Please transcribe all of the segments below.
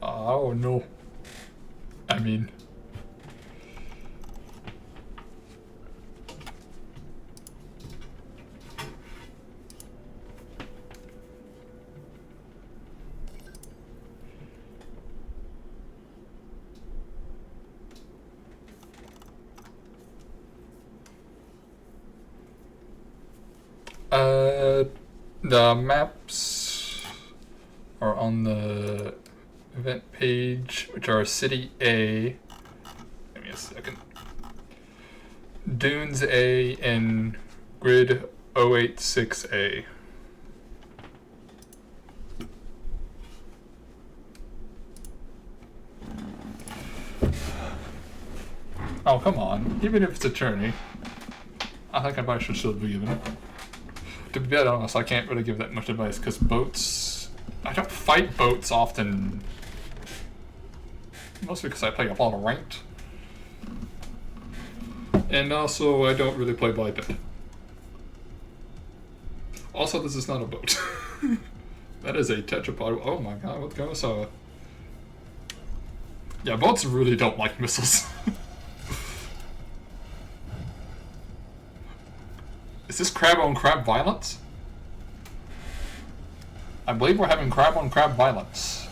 Oh no. I mean... The maps are on the event page, which are City A. Give me a second. Dunes A and Grid 086A. Oh, come on. Even if it's a Tourney, I think I probably should still be given it. To be dead honest, I can't really give that much advice because boats... I don't fight boats often. Mostly because I play a lot of ranked. And also, I don't really play biped. Also, this is not a boat. That is a tetrapod. Oh my god, what goes on? Yeah, boats really don't like missiles. Is this crab on crab violence? I believe we're having crab on crab violence.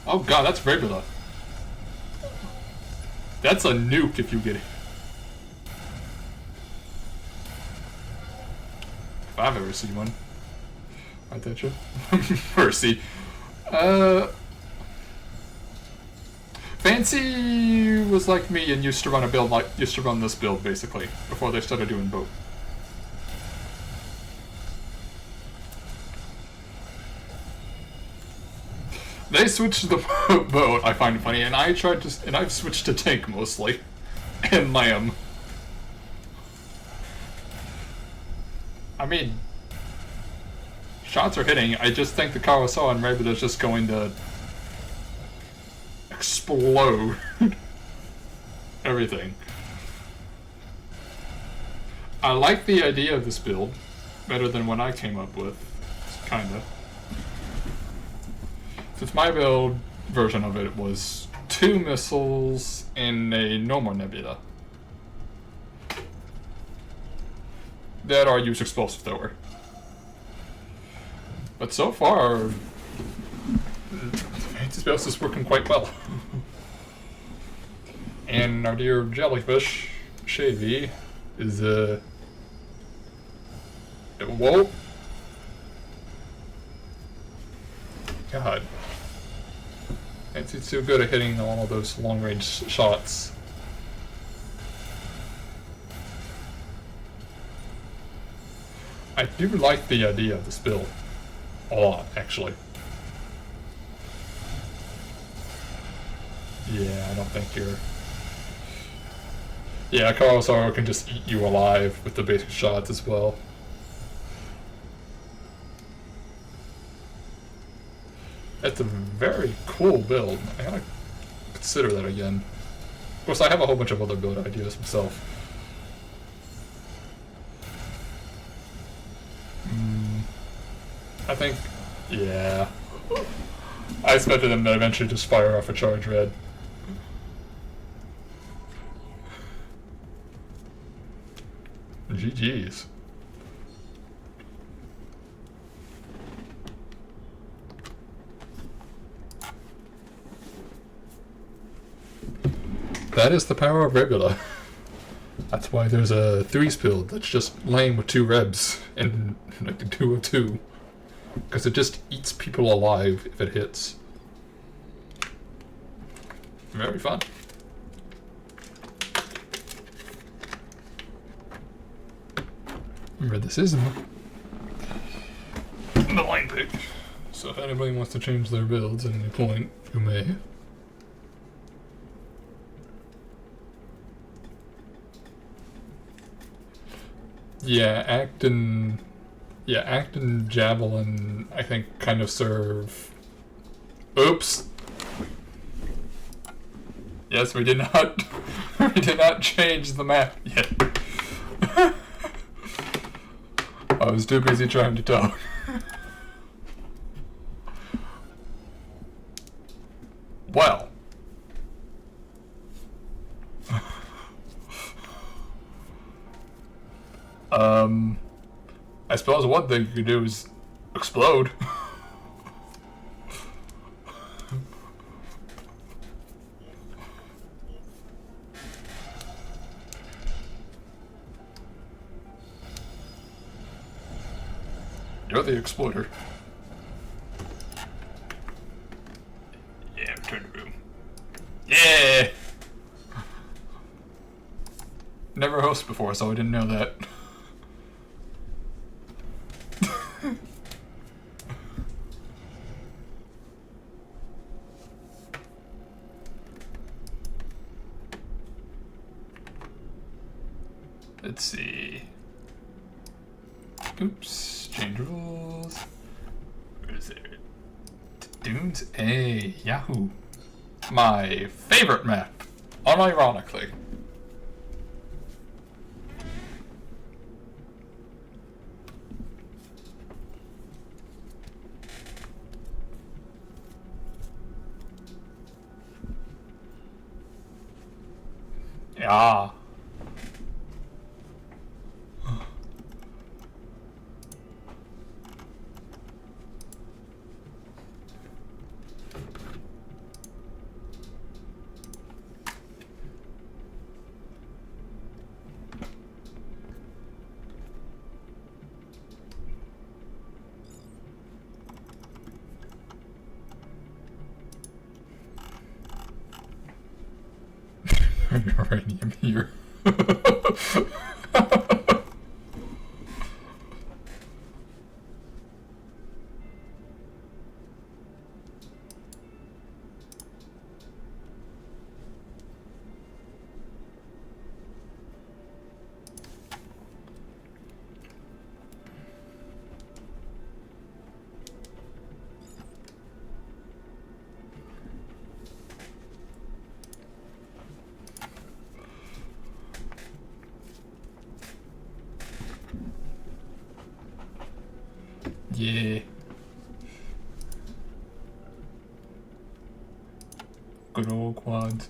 Oh god, that's regular. That's a nuke if you get it. If I've ever seen one. I bet you. Mercy. Fancy was like me and used to run this build basically before they started doing boat. They switched to the boat, I find funny, and I've switched to tank mostly, and lamb. I mean, shots are hitting. I just think the Carousel and Rabbit is just going to explode everything. I like the idea of this build better than what I came up with, kinda. Since my build version of it was 2 missiles and a normal nebula that are use explosive thrower. But so far, this build is working quite well. And our dear jellyfish, Shavy, is whoa! God. It's too good at hitting all of those long-range shots. I do like the idea of this build. A lot, actually. Yeah, I don't think you're... Yeah, Carousel can just eat you alive with the basic shots as well. It's a very cool build. I gotta consider that again. Of course, I have a whole bunch of other build ideas myself. I think, yeah. I expected them to eventually just fire off a charge red. GG's. That is the power of regular. That's why there's a 3's build that's just laying with 2 rebs and like a 2 of 2. Because it just eats people alive if it hits. Very fun. Remember, this is the line pick. So if anybody wants to change their builds at any point, you may. Yeah, Acton Javelin, I think, kind of serve... Oops! Yes, we did not... we did not change the map yet. I was too busy trying to talk. Well. I suppose one thing you could do is explode. You're the exploder. Yeah, return to room. Yeah! Never hosted before, so I didn't know that. Let's see. Oops, change rules. Where is it? Dunes? Hey, Yahoo. My favorite map, unironically. Yeah. Uranium here. Yeah. Good old quads.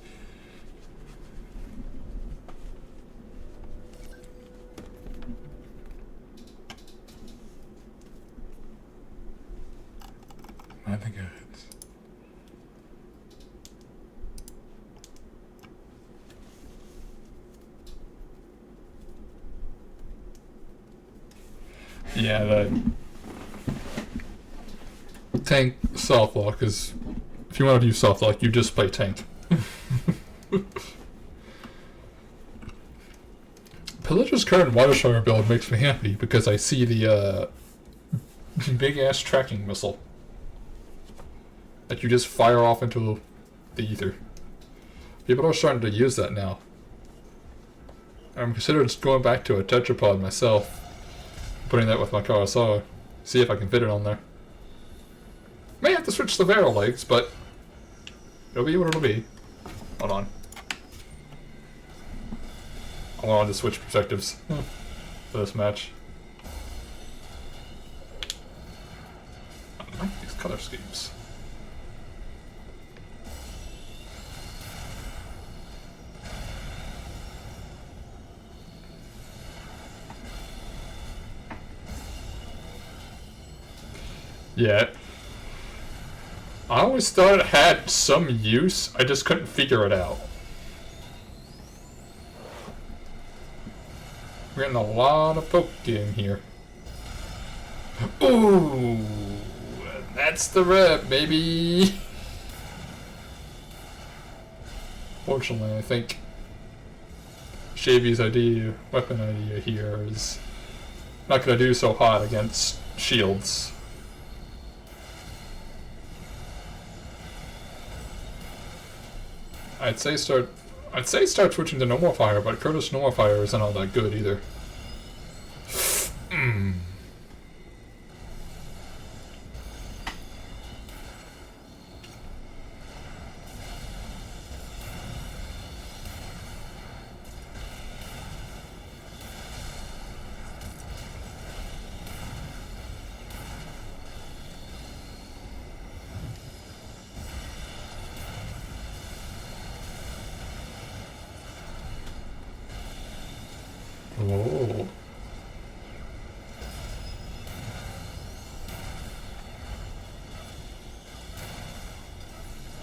I think it's... Yeah, that tank soft lock is, if you want to use soft lock, you just play tank. Pillager's current Watershire build makes me happy because I see the big ass tracking missile that you just fire off into the ether. People are starting to use that now. I'm considering just going back to a tetrapod myself, putting that with my KSR, see if I can fit it on there. May have to switch the barrel legs, but it'll be what it'll be. Hold on. I wanted to switch perspectives for this match. I like these color schemes. Yeah. I always thought it had some use, I just couldn't figure it out. We're getting a lot of poke in here. Ooh, that's the rep, baby. Fortunately, I think Shavy's weapon idea here is not gonna do so hot against shields. I'd say start switching to normal fire, but Curtis normal fire isn't all that good either.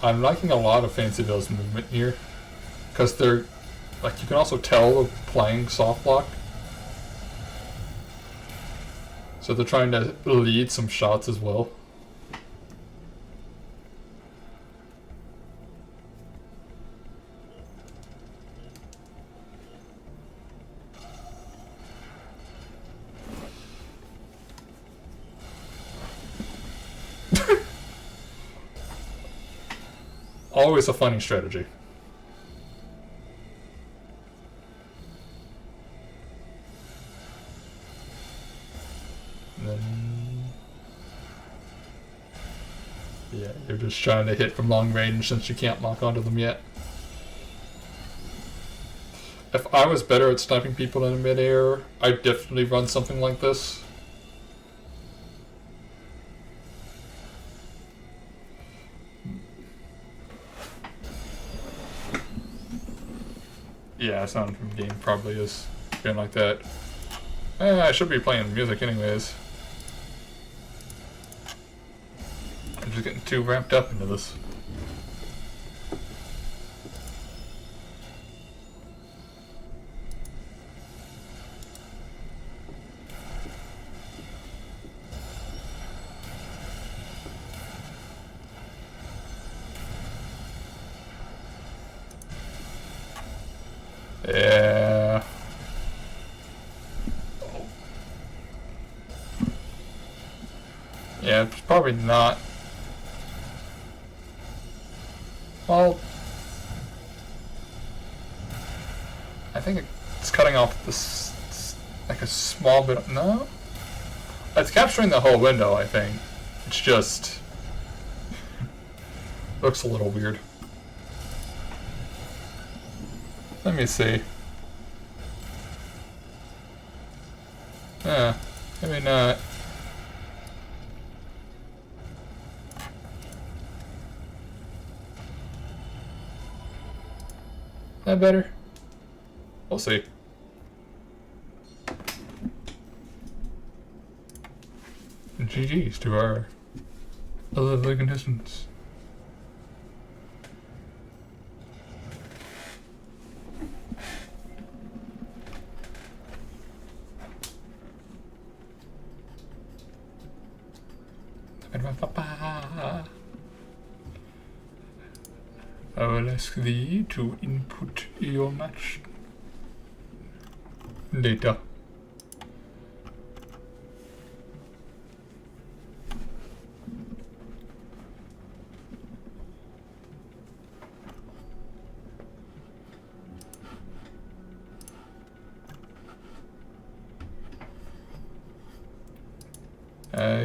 I'm liking a lot of Fancyville's movement here. Because they're, like, you can also tell they're playing soft block. So they're trying to lead some shots as well. Always a funny strategy. And then, yeah, you're just trying to hit from long range since you can't lock onto them yet. If I was better at sniping people in midair, I'd definitely run something like this. Yeah, sound from game probably is being like that. I should be playing music anyways. I'm just getting too ramped up into this. Yeah. Yeah, it's probably not. Well, I think it's cutting off this, like a small bit. No? It's capturing the whole window, I think. It's just looks a little weird. Let me see. Maybe not. That better? We'll see. GG's to our other contestants. I will ask thee to input your match data.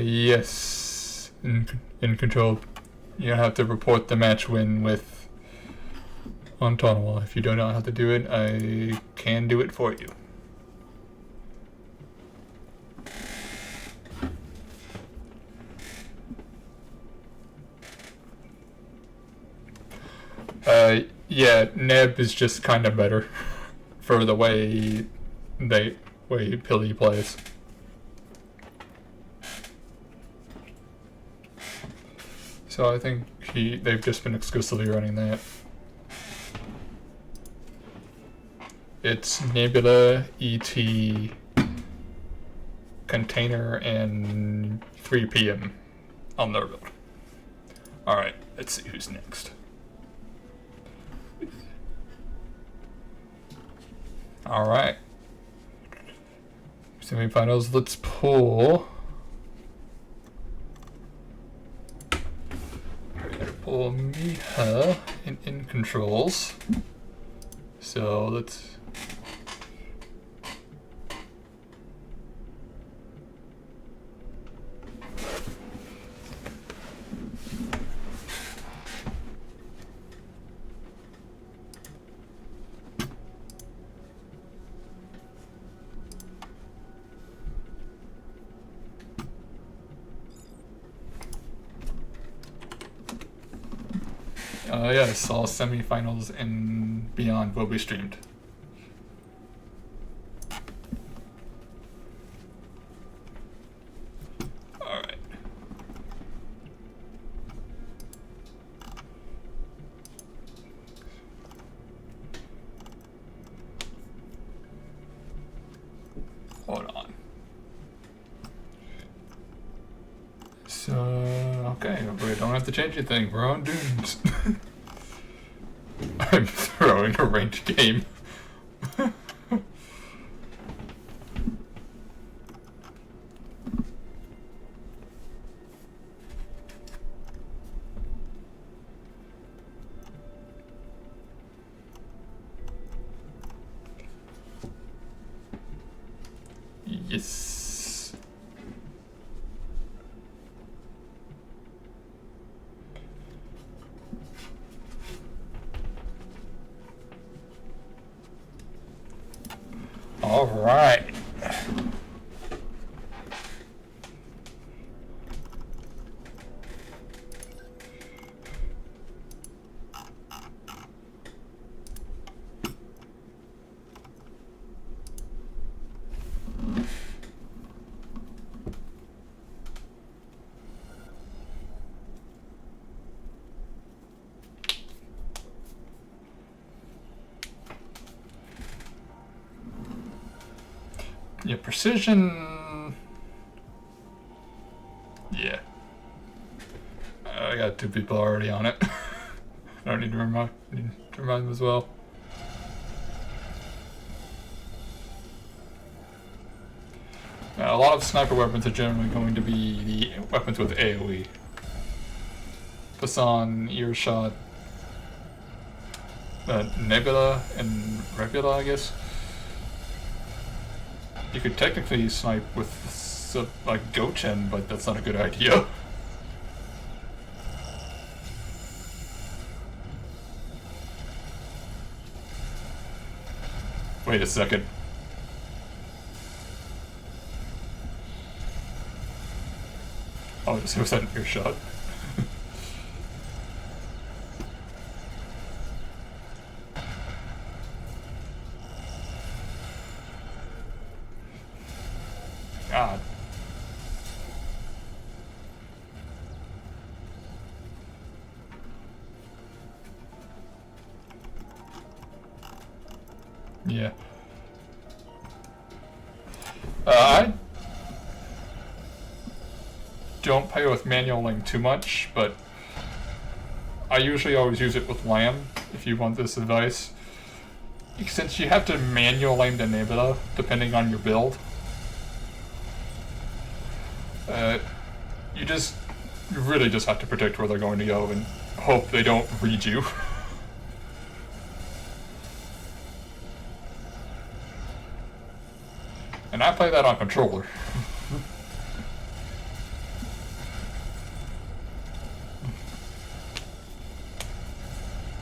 Yes, in control. You have to report the match win with on tonamel. If you don't know how to do it, I can do it for you. Yeah, Neb is just kind of better for the way Pilly plays. So I think they've just been exclusively running that. It's Nebula, ET, Container, and 3 PM on their build. Alright, let's see who's next. Alright. Semifinals, let's pull. We're gonna pull Miha in controls. So let's. Yes, all semifinals and beyond will be streamed. Alright. So, okay, we don't have to change anything. We're on dunes. I'm throwing a ranged game. Yes. All right. Yeah, precision. Yeah. I got 2 people already on it. I don't need to remind them as well. A lot of sniper weapons are generally going to be the weapons with AoE. Poisson, Earshot, Nebula, and Regula, I guess. You could technically snipe with like Gochen, but that's not a good idea. Wait a second. Oh, just was that an Earshot? God. Yeah. I don't play with manual aim too much, but I usually always use it with Lamb, if you want this advice. Since you have to manual aim the Nebula, depending on your build, you really just have to predict where they're going to go and hope they don't read you. And I play that on controller.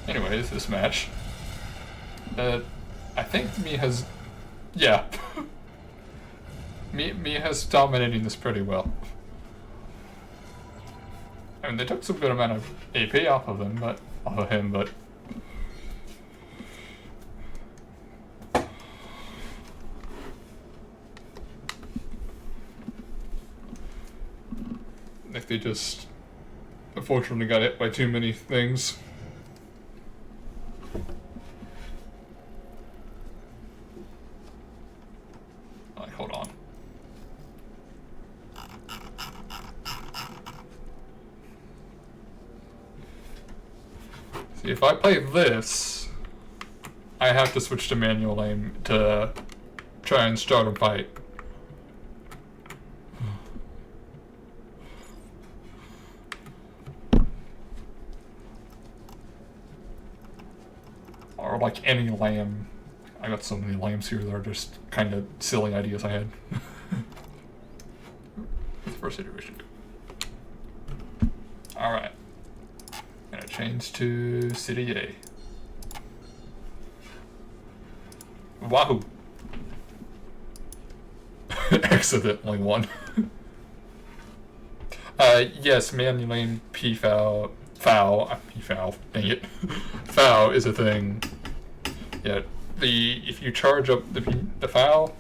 Anyways, this match. I think Me has... Yeah. Me has dominating this pretty well. I mean, they took some good amount of AP off of him, but... I think they just... unfortunately got hit by too many things. Hold on. See, if I play this, I have to switch to manual aim to try and start a fight. Or like any lamb. I got so many lambs here that are just kind of silly ideas I had. First iteration. Alright. Gonna change to City A. Wahoo! Accidentally won. Yes, manual aim P-foul. P-foul, dang it. Foul is a thing. Yeah. If you charge up the foul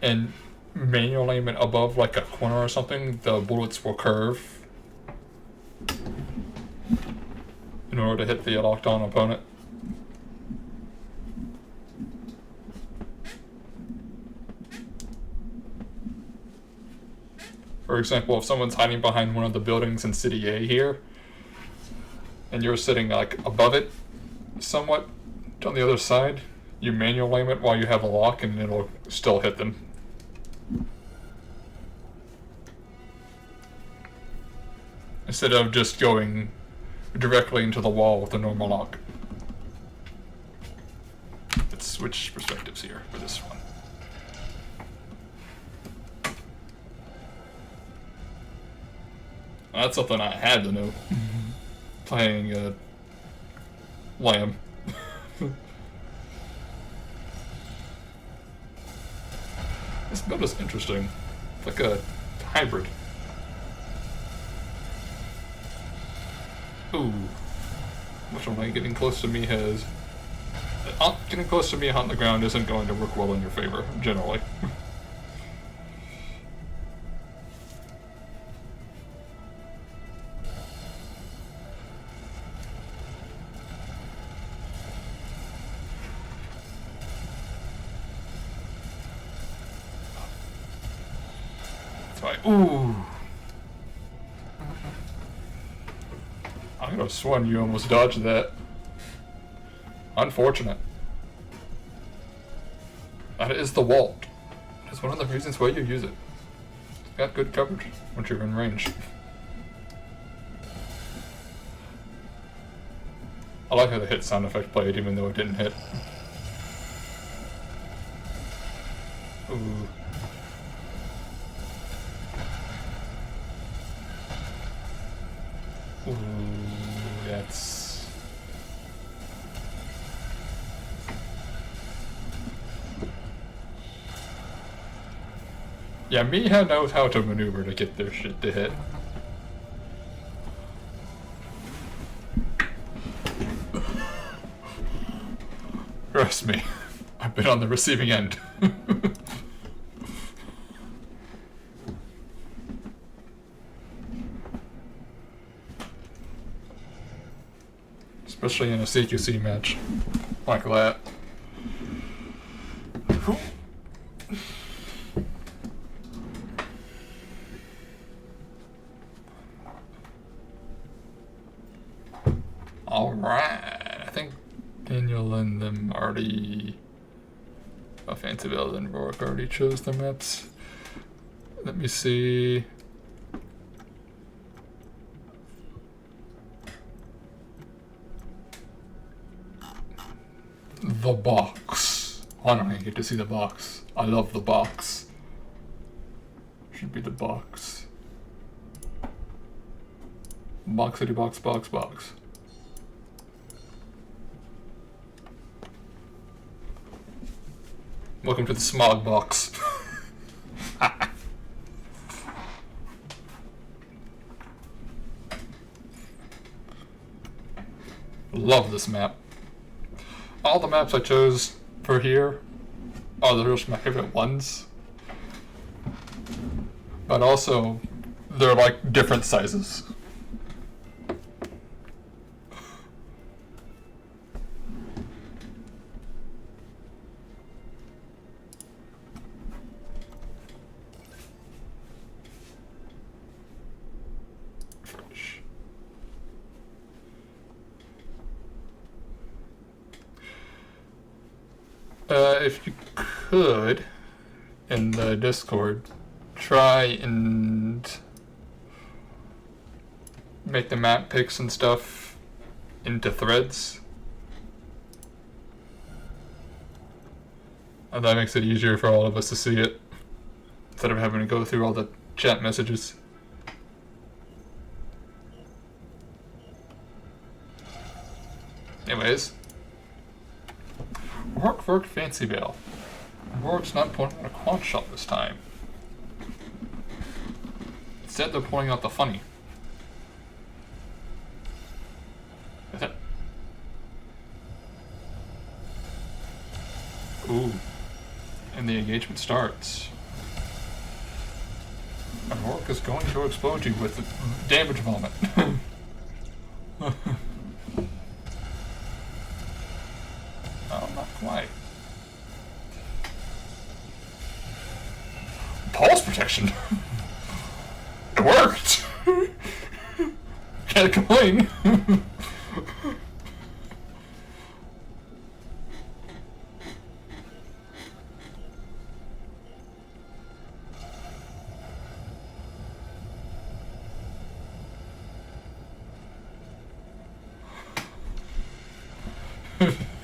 and manual aim it above like a corner or something, the bullets will curve in order to hit the locked on opponent. For example, if someone's hiding behind one of the buildings in City A here, and you're sitting like above it, somewhat on the other side, you manual aim it while you have a lock and it'll still hit them. Instead of just going directly into the wall with a normal lock. Let's switch perspectives here for this one. That's something I had to know. Playing Lamb. This build is interesting. It's like a hybrid. Ooh. Which one am I getting close to me has... Getting close to me on the ground isn't going to work well in your favor, generally. Ooh. I could have sworn you almost dodged that. Unfortunate. That is the Walt. It's one of the reasons why you use it. It's got good coverage once you're in range. I like how the hit sound effect played even though it didn't hit. Ooh. Ooh, that's... Yeah, Miha knows how to maneuver to get their shit to hit. Trust me, I've been on the receiving end. Especially in a CQC match like that. Alright, I think Daniel and them already... Offensive and Rourke already chose the maps. Let me see... The box. Why don't I get to see the box? I love the box. Should be the box. Boxity box box box. Welcome to the smog box. Love this map. All the maps I chose for here are just my favorite ones. But also, they're like different sizes. If you could, in the Discord, try and make the map picks and stuff into threads. And that makes it easier for all of us to see it, instead of having to go through all the chat messages. Anyways. Rourke Fancy Bale. Rourke's not pointing out a quant shot this time. Instead, they're pointing out the funny. Is it? Ooh. And the engagement starts. And Rourke is going to explode you with the damage vomit. Not quite. Pulse protection? Can't complain.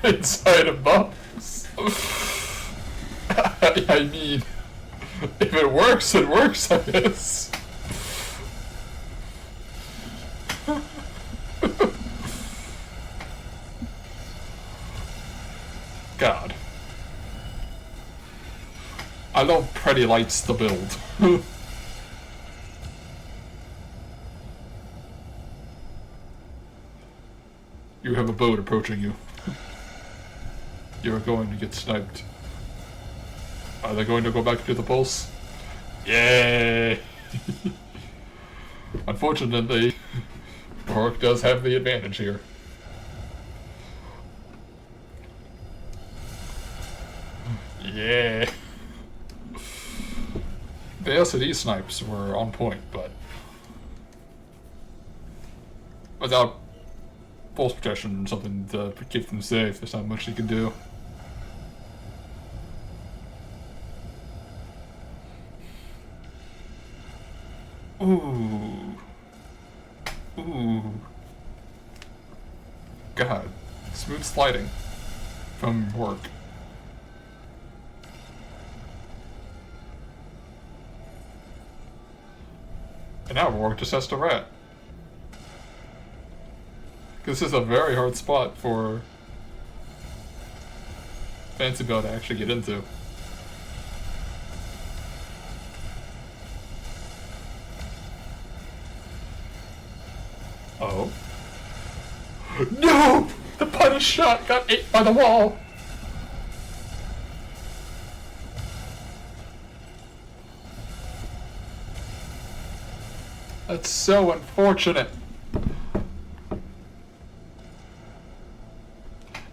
Inside a box. I mean, if it works, it works, I guess. God. I love pretty lights to build. You have a boat approaching you. You're going to get sniped. Are they going to go back to the pulse? Yay! Unfortunately, Rourke does have the advantage here. Yeah! The LCD snipes were on point, but without pulse protection or something to keep them safe, there's not much you can do. Ooh. Ooh. God. Smooth sliding from work. And now work just has to rat. This is a very hard spot for Fancy Bell to actually get into. Oh. No! The punish shot got ate by the wall! That's so unfortunate.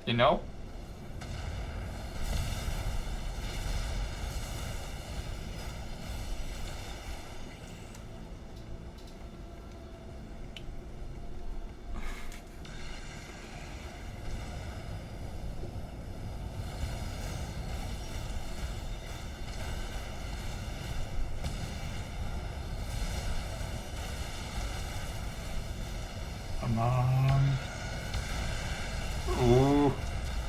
You know? Come on. Ooh,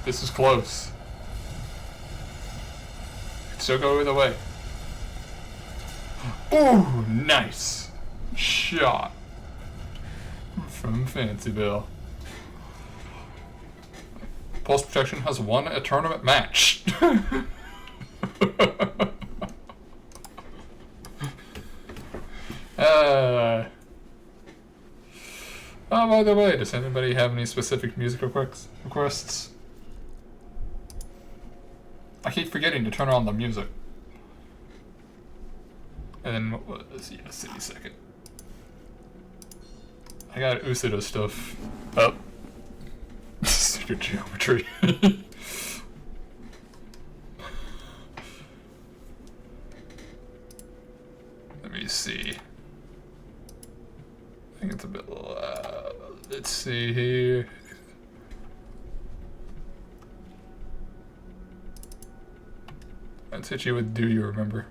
this is close. Could still go either way. Ooh, nice shot from Fancy Bill. Pulse Protection has won a tournament match. Oh, by the way, does anybody have any specific music requests? I keep forgetting to turn on the music. And then, what was the city second? I got Usido stuff up. Secret geometry. Let me see. I think it's a bit loud. Let's see here. Let's hit you with Do You Remember?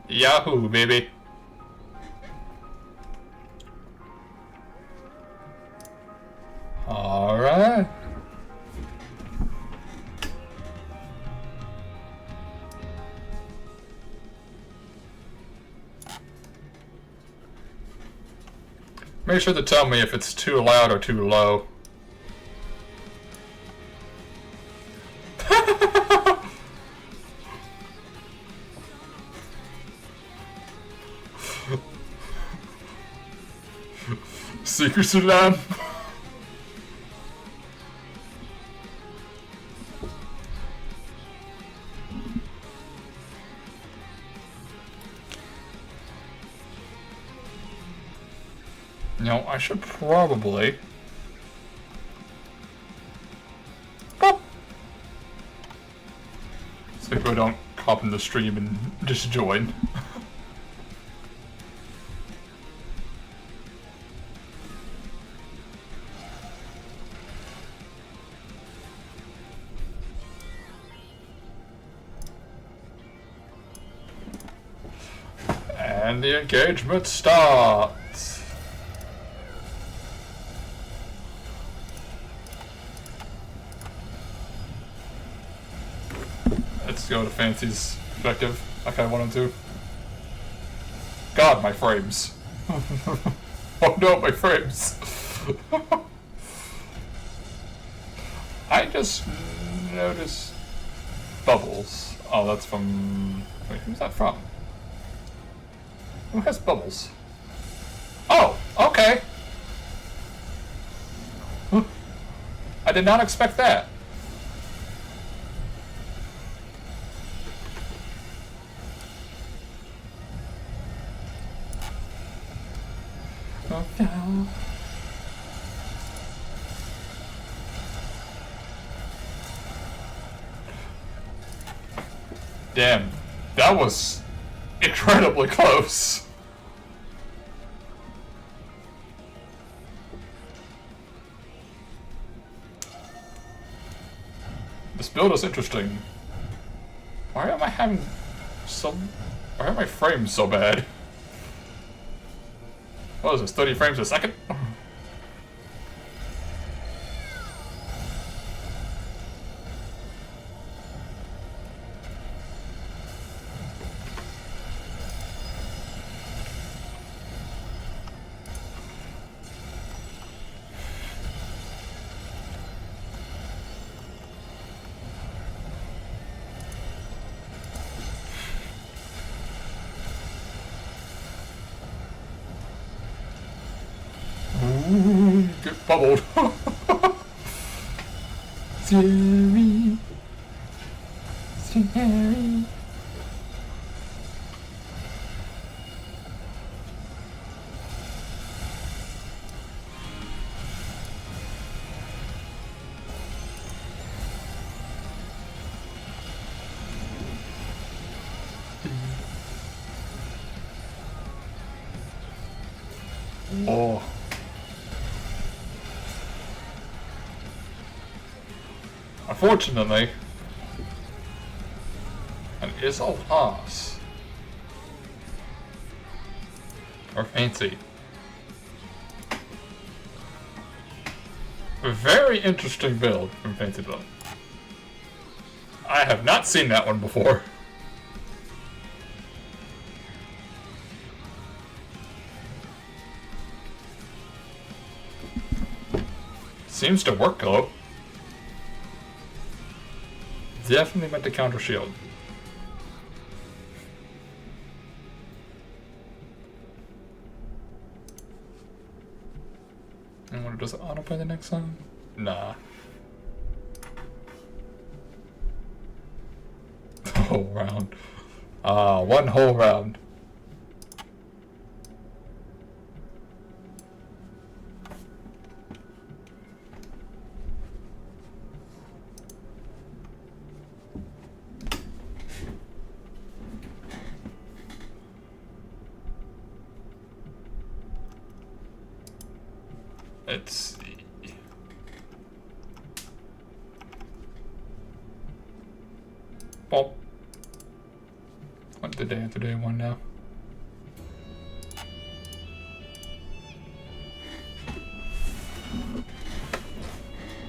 Yahoo, baby. All right. Make sure to tell me if it's too loud or too low. Secret Sudan. No, I should probably. people don't hop in the stream and just join. And the engagement starts. Let's go to Fancy's perspective, like I wanted to. God, my frames. Oh no, my frames. I just noticed bubbles. Oh, that's from... Wait, who's that from? Who has bubbles? Oh, okay. I did not expect that. Oh, no. Damn, that was incredibly close. This build is interesting. Why am I having why are my frames so bad? What is this, 30 frames a second? Get bubbled. Scary. Scary. Oh. Unfortunately, an Isle Haas or Fancy. A very interesting build from Fancy Build. I have not seen that one before. Seems to work though. Definitely meant to counter shield. And what, does it auto play the next song? Nah. Whole round. One whole round. Let's see. Pop. What's the day after day one now?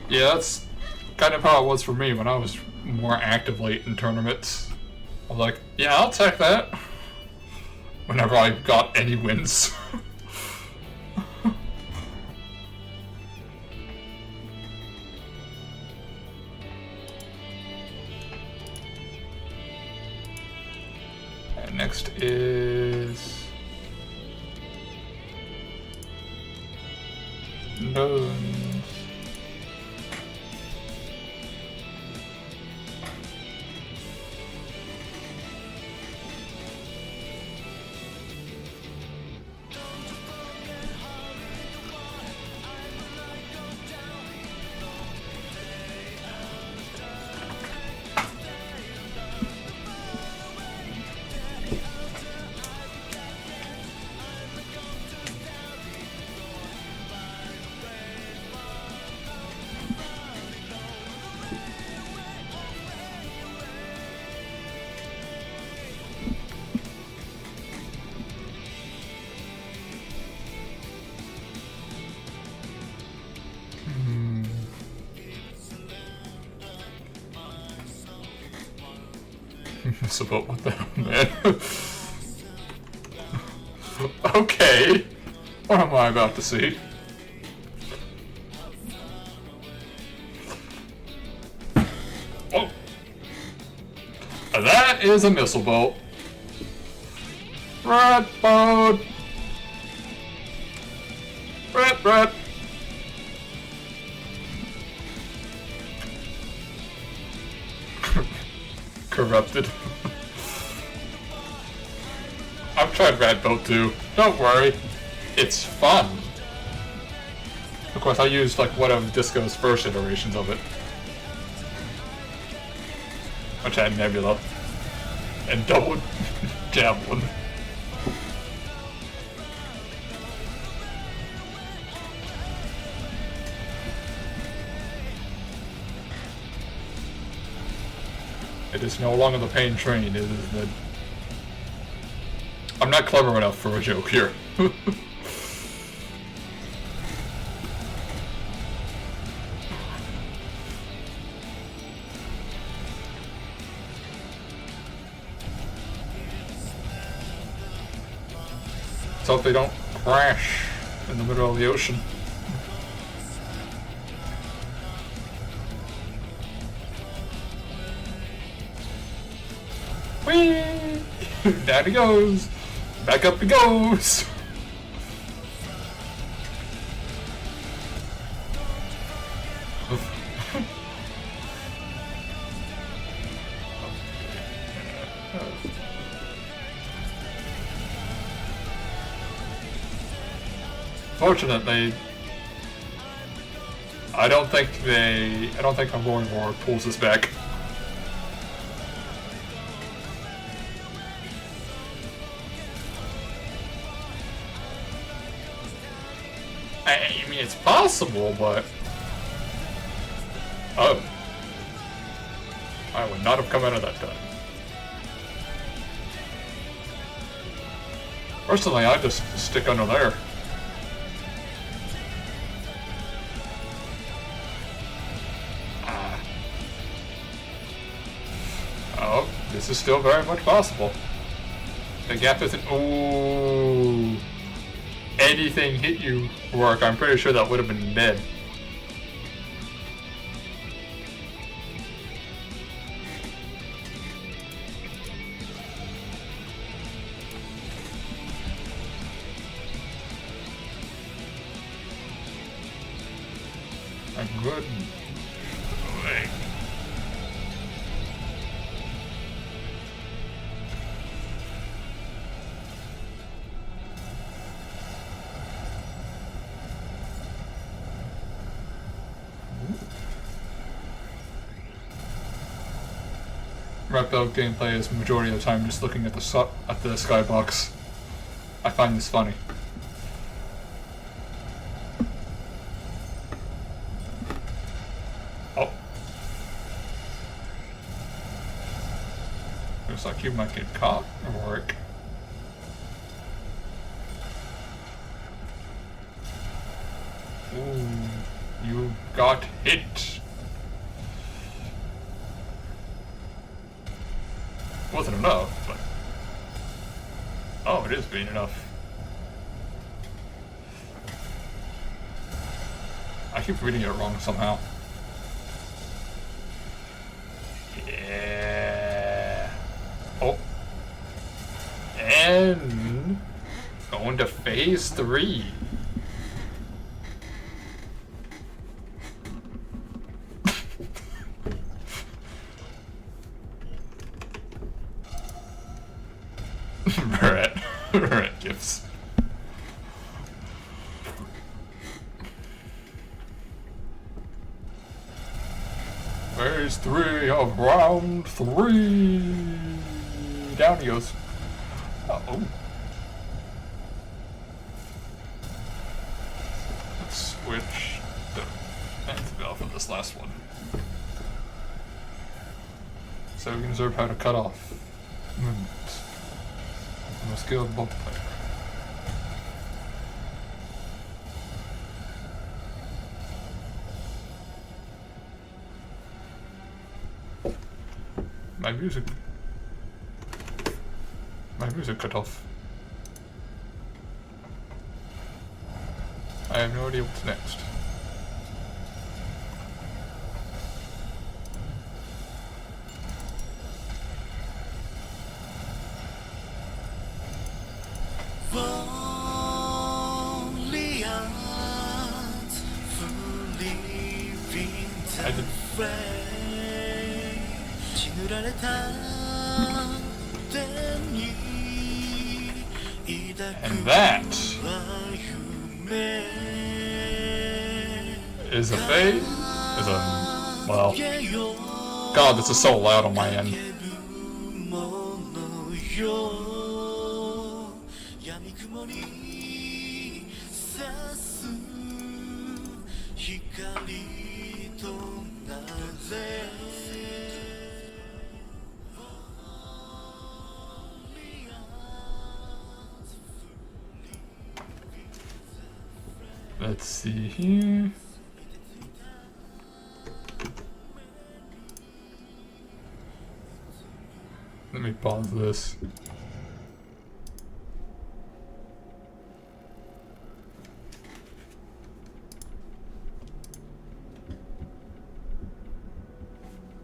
Yeah, that's kind of how it was for me when I was more active late in tournaments. I was like, yeah, I'll take that. Whenever I got any wins. Next is Bones. So, but what the hell, man? Okay. What am I about to see? Oh. That is a missile bolt. Red boat. Red. Corrupted. I've tried Red Boat too. Don't worry. It's fun. Of course, I used like one of Disco's first iterations of it. Which had Nebula. And double Javelin. It is no longer the pain train, it is the... I'm not clever enough for a joke here. Let's hope they don't crash in the middle of the ocean. Whee! Down he goes! Back up he goes! Fortunately, I don't think a Roaring War pulls us back. I mean, it's possible, but... Oh. I would not have come out of that time. Personally, I'd just stick under there. Oh, this is still very much possible. The gap isn't... Ooh. Anything hit you work, I'm pretty sure that would have been dead. I'm good. Wait. Red Belt gameplay is majority of the time just looking at the skybox. I find this funny. Oh. Looks like you might get caught or work. Ooh, you got hit. Wasn't enough, but... Oh, it is being enough. I keep reading it wrong somehow. Yeah. Oh. And... going to phase 3. Rat gifts. Phase 3 of round 3. Down he goes. Uh-oh. Let's switch the antibell for this last one. So we can observe how to cut off movement. I'm a skilled bolt player. My music My music cut off. I have no idea what's next. I did. And that is a fade. Is a well. God, this is so loud on my end. Let's see here. Let me pause this.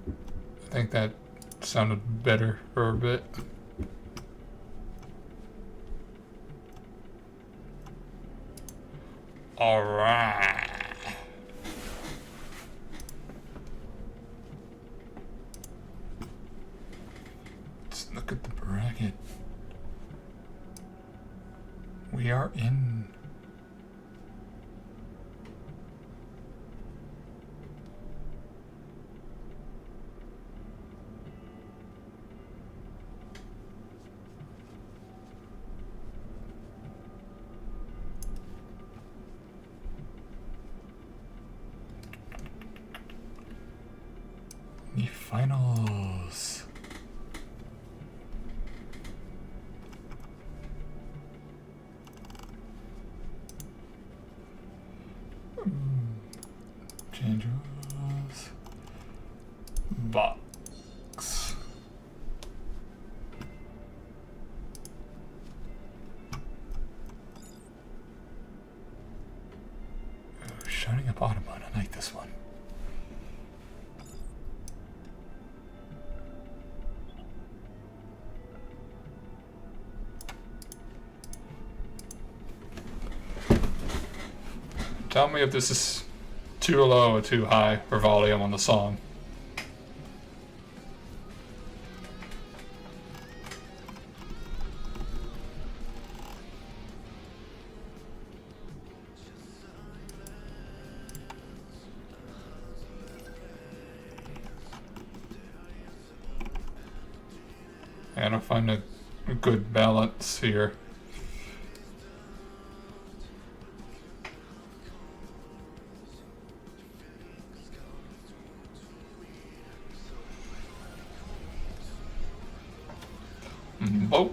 I think that sounded better for a bit. Alright. Let's look at the bracket. We are in. The finals. Change rules. Box. Oh, shining up Audubon. I like this one. Tell me if this is too low or too high for volume on the song. I gotta find a good balance here. Oh.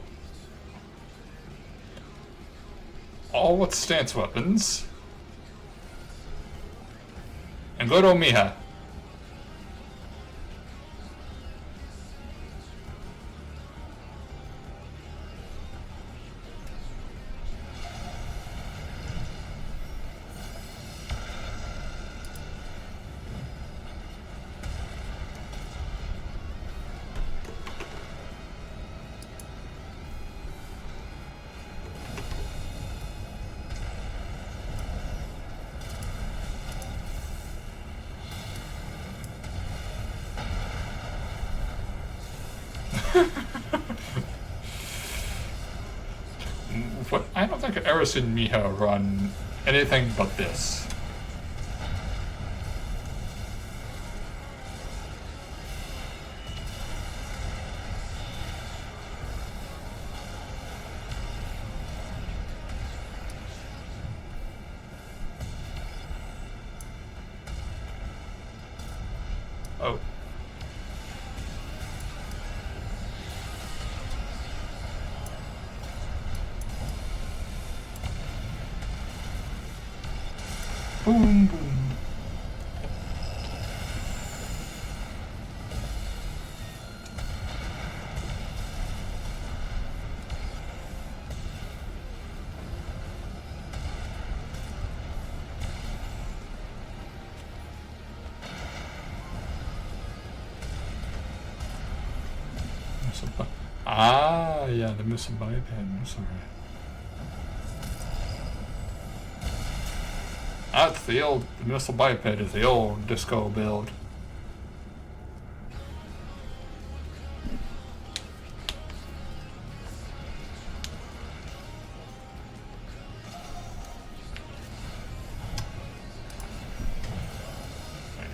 All with stance weapons. And Little Mija. What? I don't think I've ever seen Mija run anything but this. Oh. Boom, boom. Ah, yeah, the missile biped. I'm sorry. That's the old missile biped is the old disco build.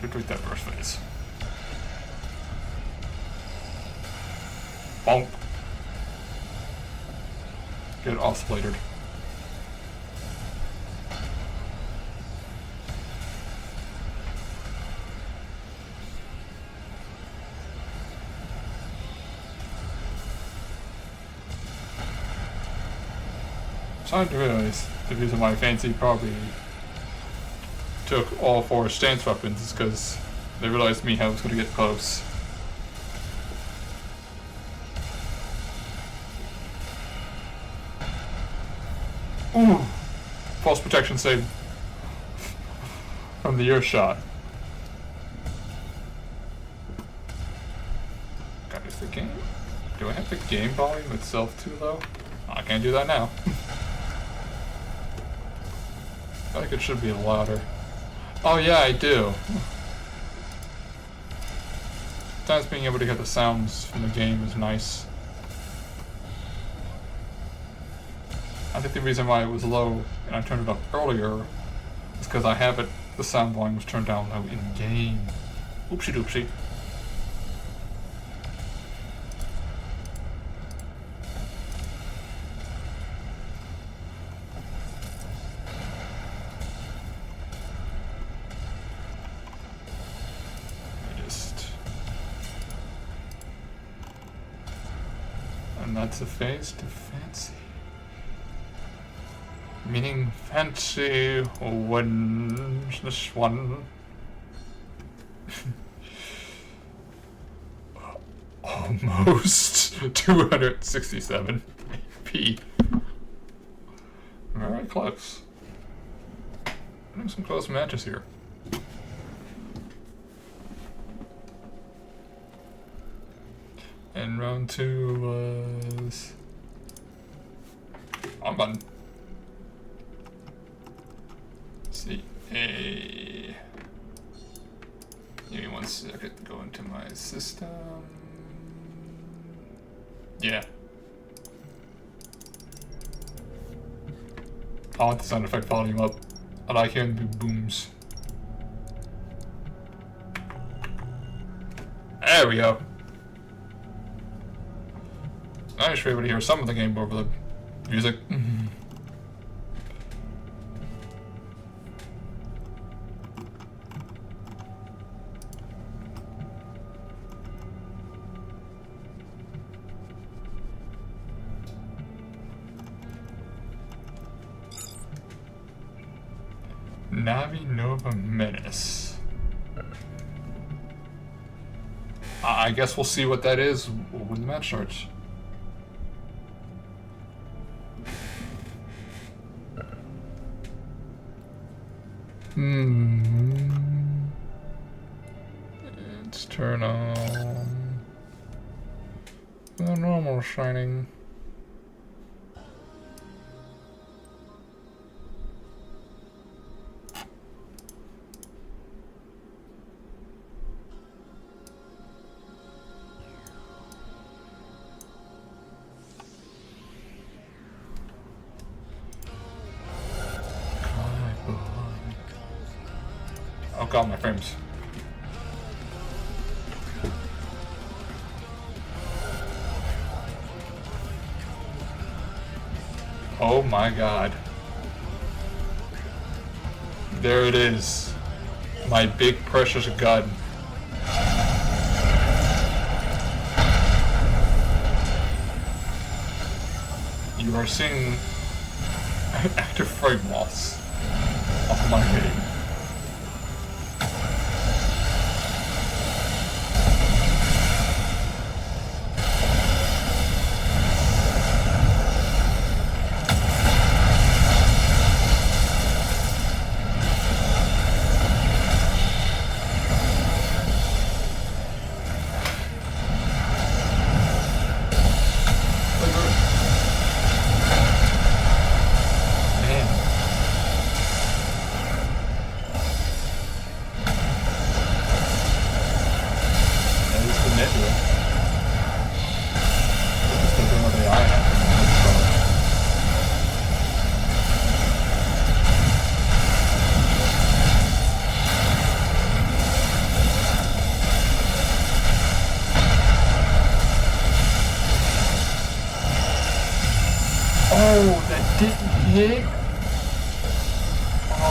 Who took that burst phase? Bonk. Get oscillated. I'm starting to realize the reason why Fancy probably took all 4 stance weapons is because they realized Mihai was going to get close. Ooh! False protection save from the earshot. God, is the game... Do I have the game volume itself too low? I can't do that now. I feel like it should be louder. Oh yeah, I do. Sometimes being able to hear the sounds from the game is nice. I think the reason why it was low and I turned it up earlier is because I have it, the sound volume was turned down low in game. Oopsie doopsie. And that's a phase to Fancy. Meaning Fancy wins this one. Almost 267 AP. Very close. Getting some close matches here. And round 2 was on button. Let's see. Hey. Give me 1 second to go into my system. Yeah. I want the sound effect volume up. I like hearing the booms. There we go. Nice for able to hear some of the game over the music. Navi Nova Menace. I guess we'll see what that is when the match starts. Let's turn on the normal shining. Oh god, my frames. Oh my god. There it is. My big precious gun. You are seeing active frame loss off my game. can't do it. There's still no AI happening. Oh, that didn't hit? Oh.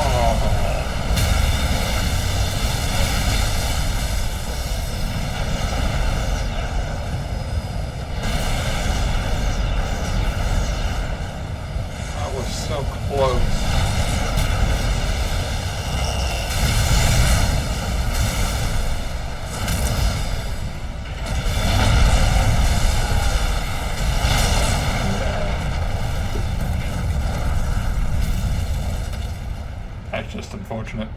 That was so close. That's just unfortunate.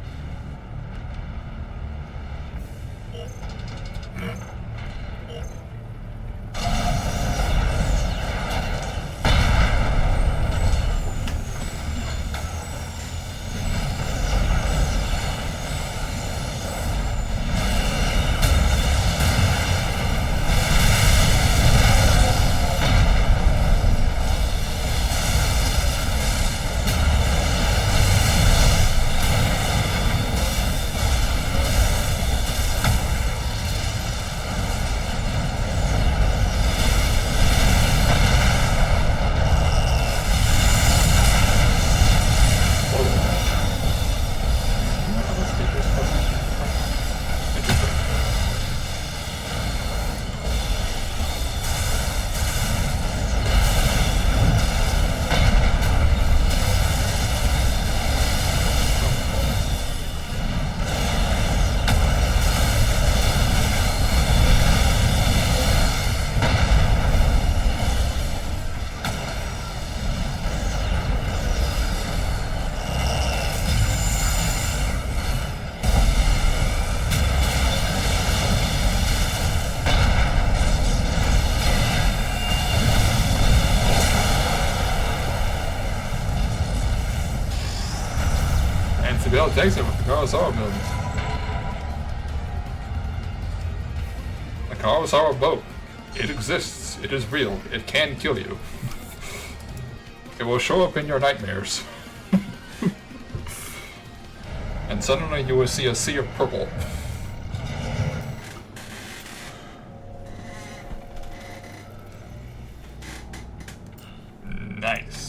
Bill takes it with the Kurosawa building. The Kurosawa boat. It exists. It is real. It can kill you. It will show up in your nightmares. And suddenly you will see a sea of purple. Nice.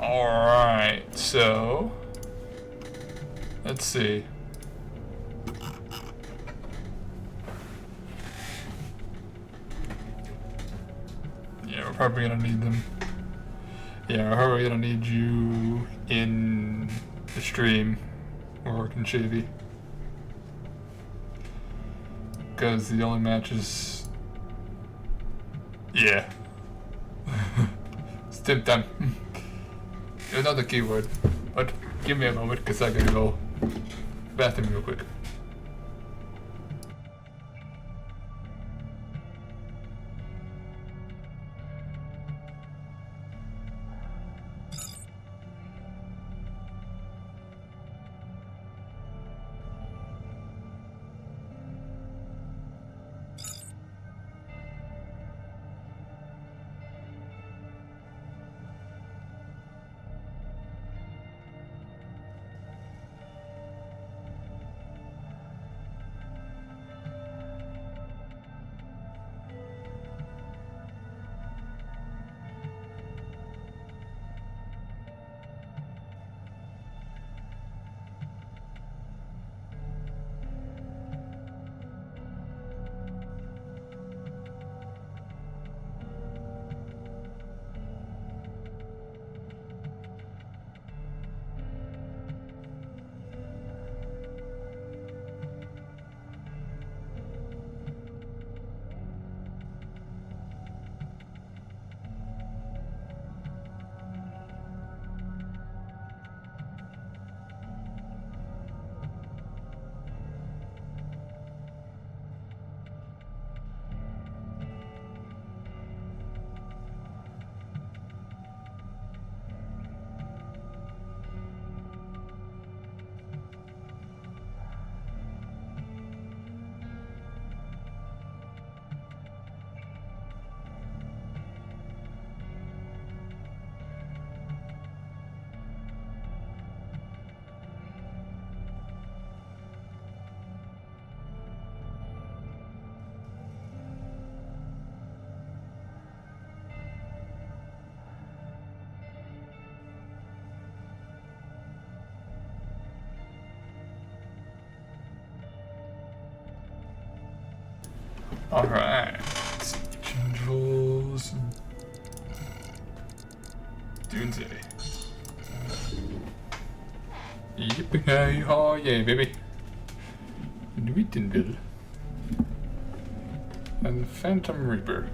Alright, so let's see. Yeah, we're probably gonna need them. Yeah, we're probably gonna need you in the stream or in Shavy. Because the only matches. Yeah. Stim time. Another keyword, but give me a moment because I gotta go bathroom real quick. Alright. Angels. Doomsday. Yippee-ki-yay, yeah, baby. Newtonville. And Phantom Reaper.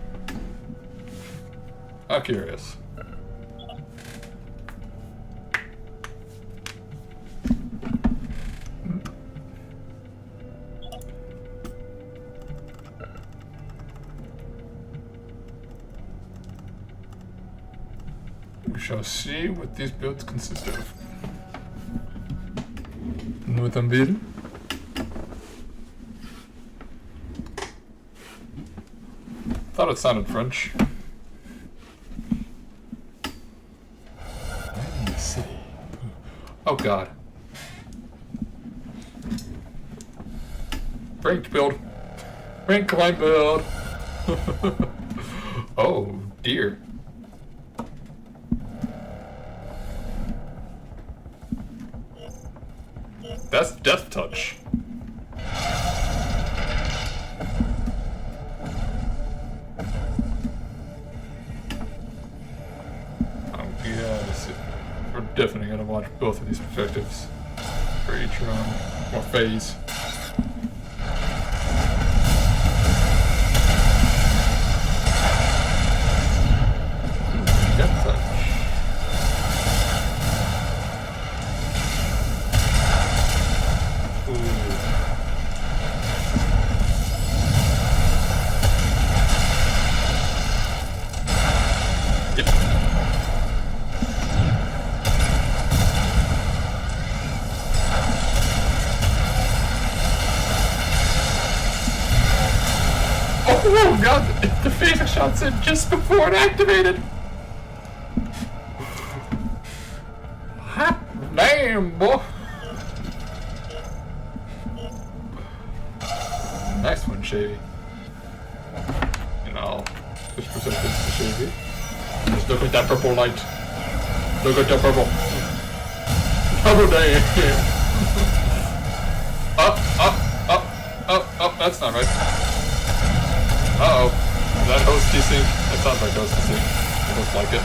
How curious. We shall see what these builds consist of. Newtonville. Thought it sounded French. Oh god. Ranked build. Ranked climb build. Oh dear. That's death touch. We're definitely gonna watch both of these perspectives for each round or phase. Death touch. Oh god, the phaser shot's in just before it activated! Hot damn, boy! Nice one, Shavy. And I'll push perceptions to Shavy. Just look at that purple light. Look at that purple. Double damn! Up, that's not right. Uh-oh. Is that Hosty Sync? That sounds like Hosty Sync. It looks like it.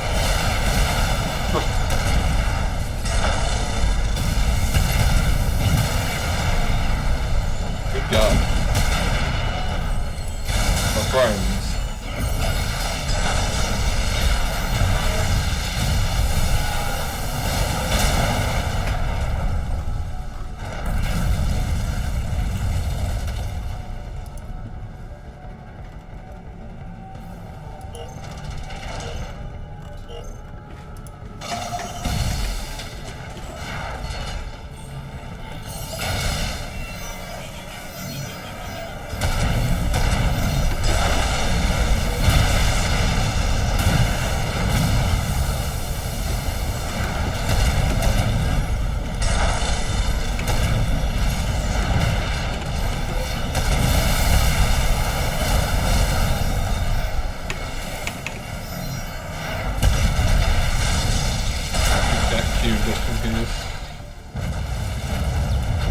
Good God. My friends.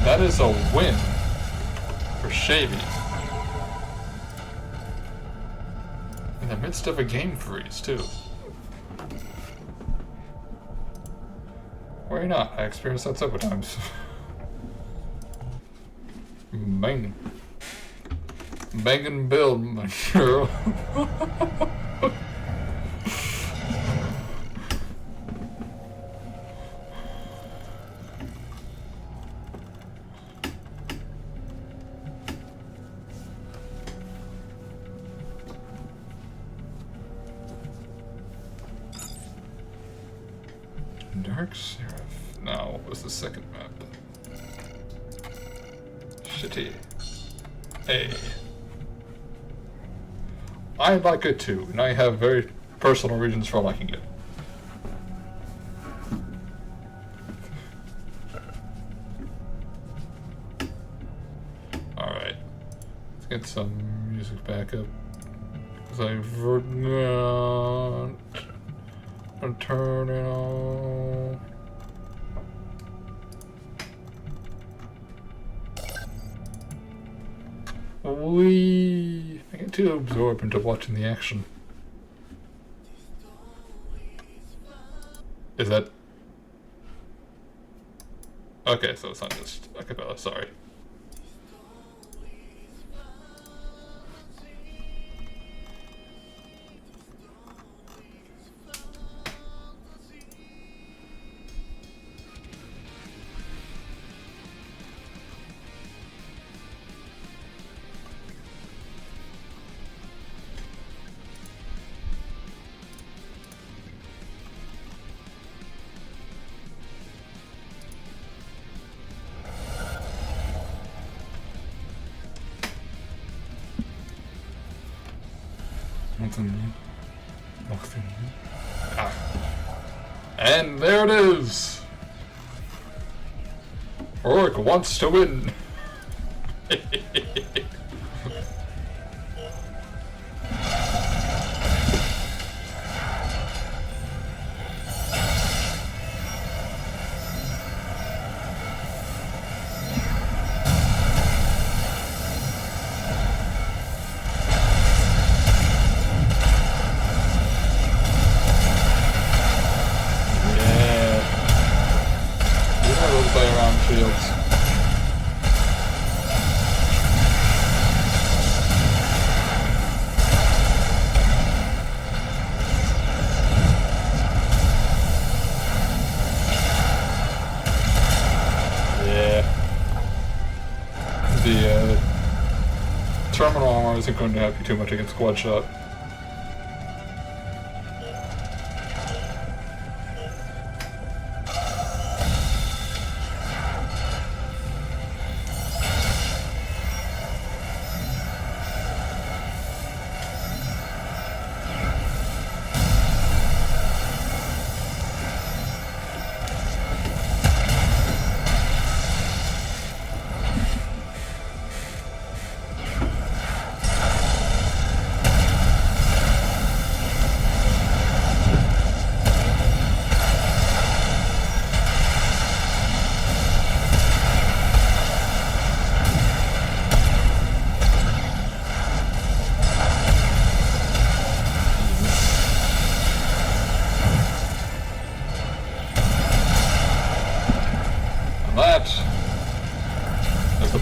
That is a win for Shavy. In the midst of a game freeze, too. Why not? I experienced that several times. Bang. Bang and build, my girl. Dark Seraph. Now, what was the second map? Shitty. Hey. I like it too, and I have very personal reasons for liking it. Alright. Let's get some music back up. Because I forgot to turn it on. I get too absorbed into watching the action. Is that... Okay, so it's not just a cappella, sorry. And there it is! Rourke wants to win! Terminal armor isn't going to help you too much against quad shot.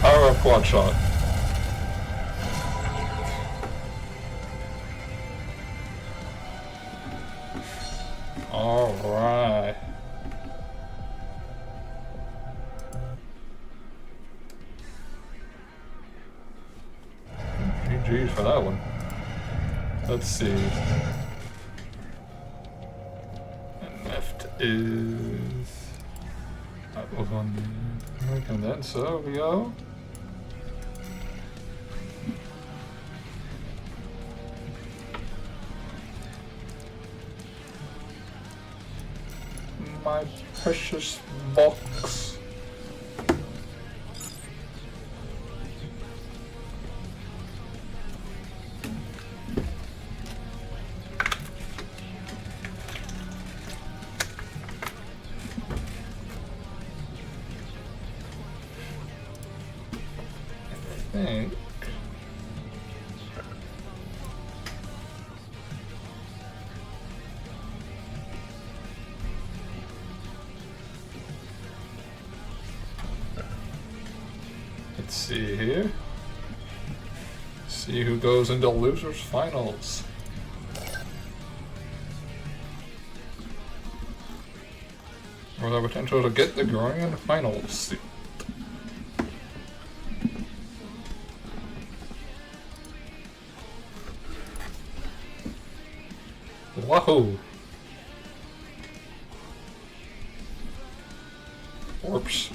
Power of quad shot. Alright. GG for that one. Let's see. And left is... That was on the... And then so we go. My precious box. I think. Let's see here. See who goes into losers finals. Or the potential to get the grand finals. Wahoo! Whoops.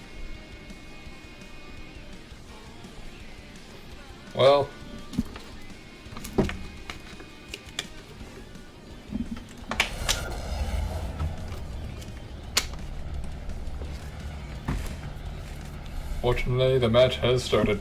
Well. Fortunately, the match has started.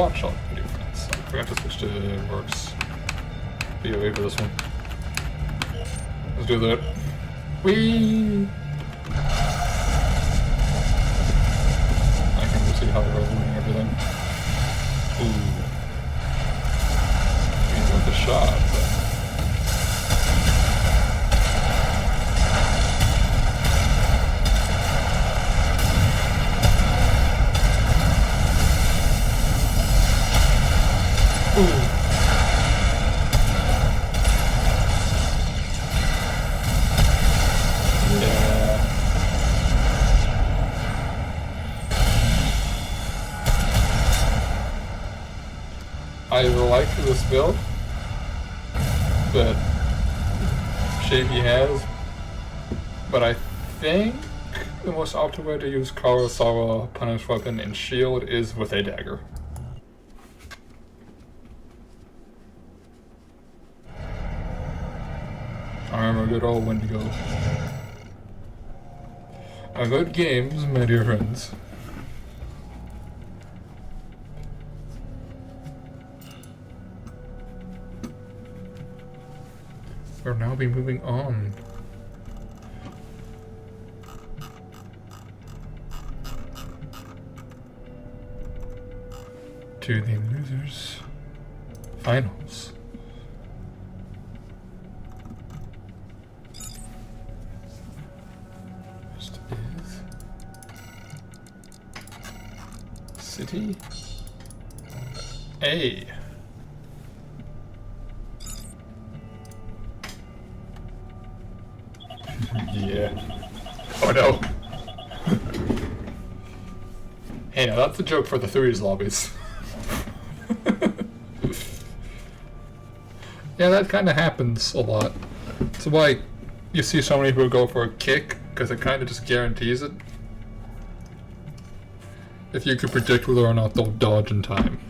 quad shot defense. I forgot to switch to works. VOD for this one. Let's do that. Whee! I can see how they're overlooking everything. Ooh. He's with the shot, but... Ooh. I like this build that Shavy has, but I think the most optimal way to use Kurosawa Punish Weapon and Shield is with a dagger. I remember good old Wendigo. A good games, my dear friends. We'll now be moving on to the losers finals. First is City A. Yeah. Oh no. Hey, now that's a joke for the threes lobbies. Yeah, that kind of happens a lot. That's why you see so many people go for a kick, because it kind of just guarantees it. If you could predict whether or not they'll dodge in time.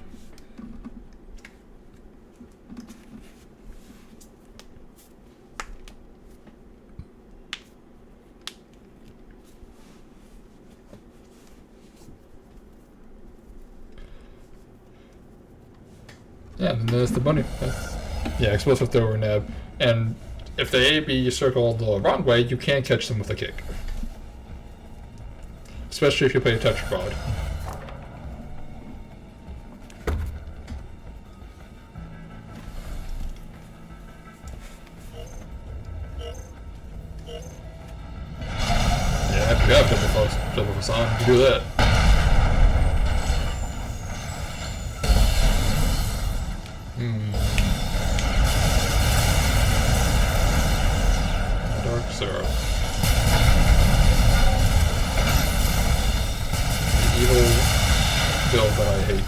Yeah, and there's the bunny. Yeah, explosive thrower nab. And if they A-B circle the wrong way, you can't catch them with a kick. Especially if you play a touch prod. Yeah, if you have double focus on, you do that. Dark Syrup. The evil build that I hate.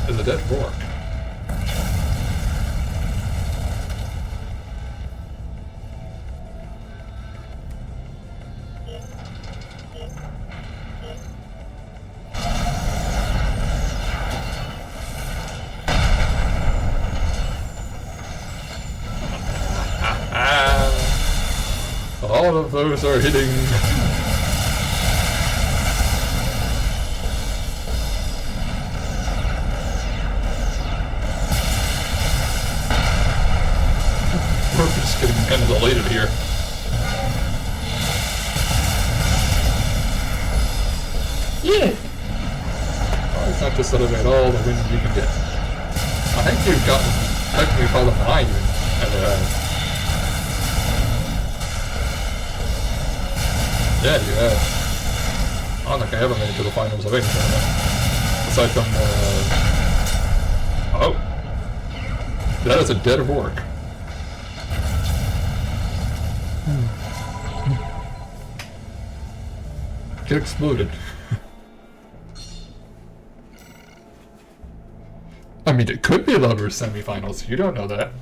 Is a dead rock. All of those are hitting. We're just getting kind of elated here. Yeah! Oh, it's not to celebrate all the wins you can get. I think you've gotten technically farther than I even ever have. Yeah, you have. I don't think I ever made it to the finals of any tournament. Aside from, oh! That is a dead orc. It exploded. I mean, it could be lovers semifinals. You don't know that.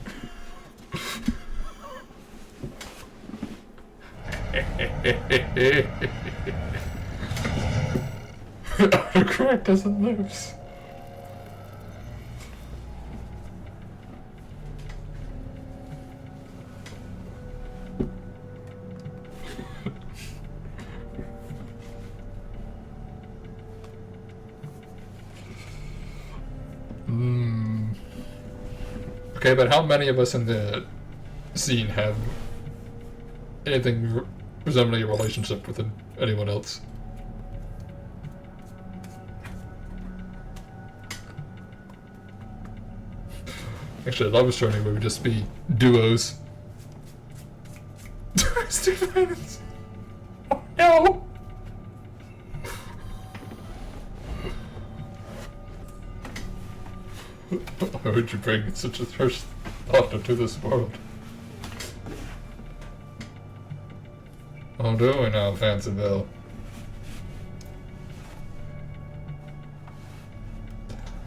Autocorrect doesn't lose. Okay, but how many of us in the scene have anything resembling a relationship with anyone else? Actually, Lover's Tourney would just be duos. Students. Oh no! Why would you bring such a thirst thought into this world? Oh, do we now, Fancy Bill?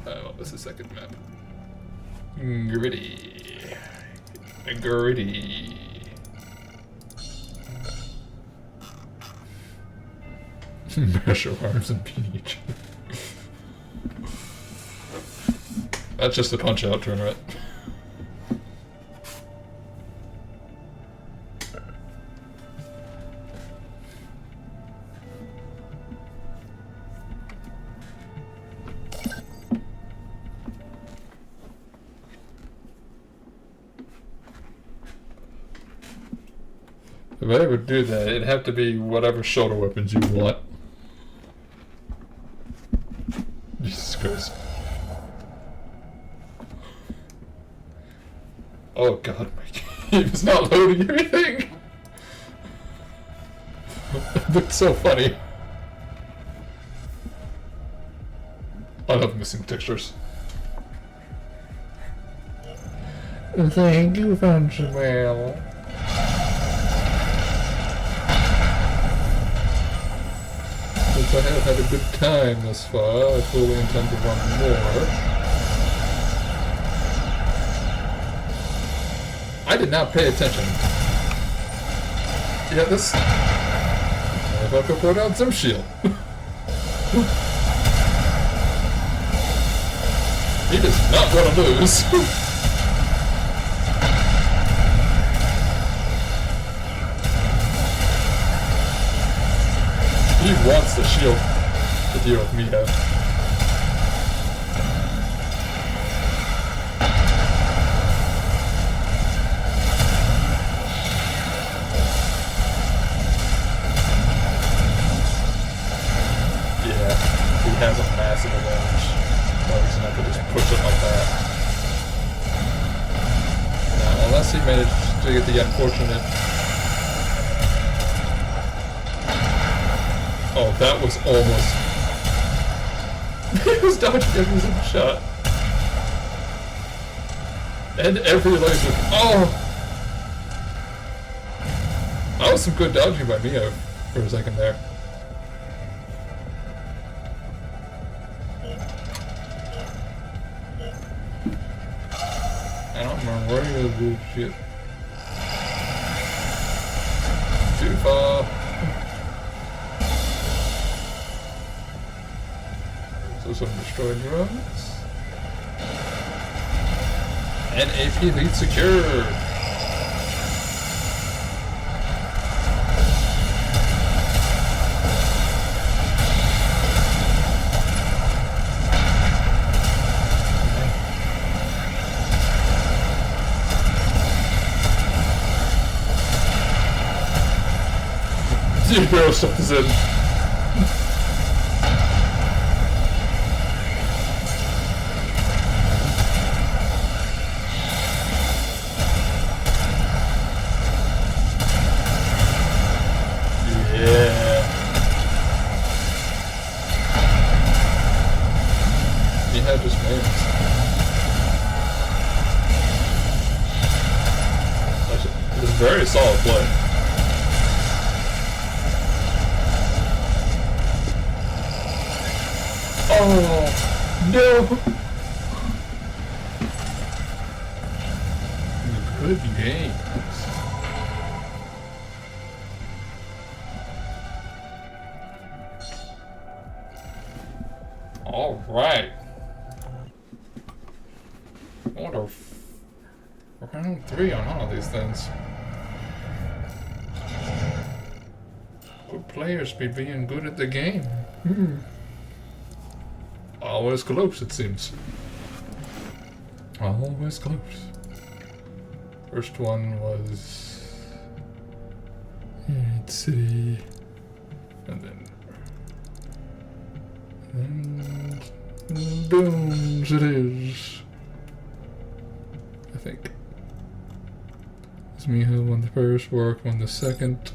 What was the second map? Gritty. Gritty. Mash your arms and beat each other. That's just a punch out tournament. If I ever do that, it'd have to be whatever shoulder weapons you want. Jesus Christ. Oh god, my game is not loading everything! It looked so funny. I love missing textures. Thank you, Fanchimel. Since I have had a good time thus far, I fully intend to run more. I did not pay attention. Yeah, this motherfucker put out some shield. He does not want to lose. He wants the shield to deal with Mito. Has a massive advantage. No reason I could just push it like that. Now, unless he managed to get the unfortunate... Oh, that was almost... He was dodging every single shot. And every laser... Oh! That was some good dodging by Mio for a second there. I don't remember where he was doing shit. Too far. So some destroyed drones. And AP lead secured. Zero something's in. Yeah. He had just names. It was a very solid play. Oh, no! good games. All right. I wonder if round 3 on all of these things. Good players be being good at the game. Always close, it seems. Always close. First one was... let's see... And boom, it is. I think. It's me who won the first, Warwick won the second.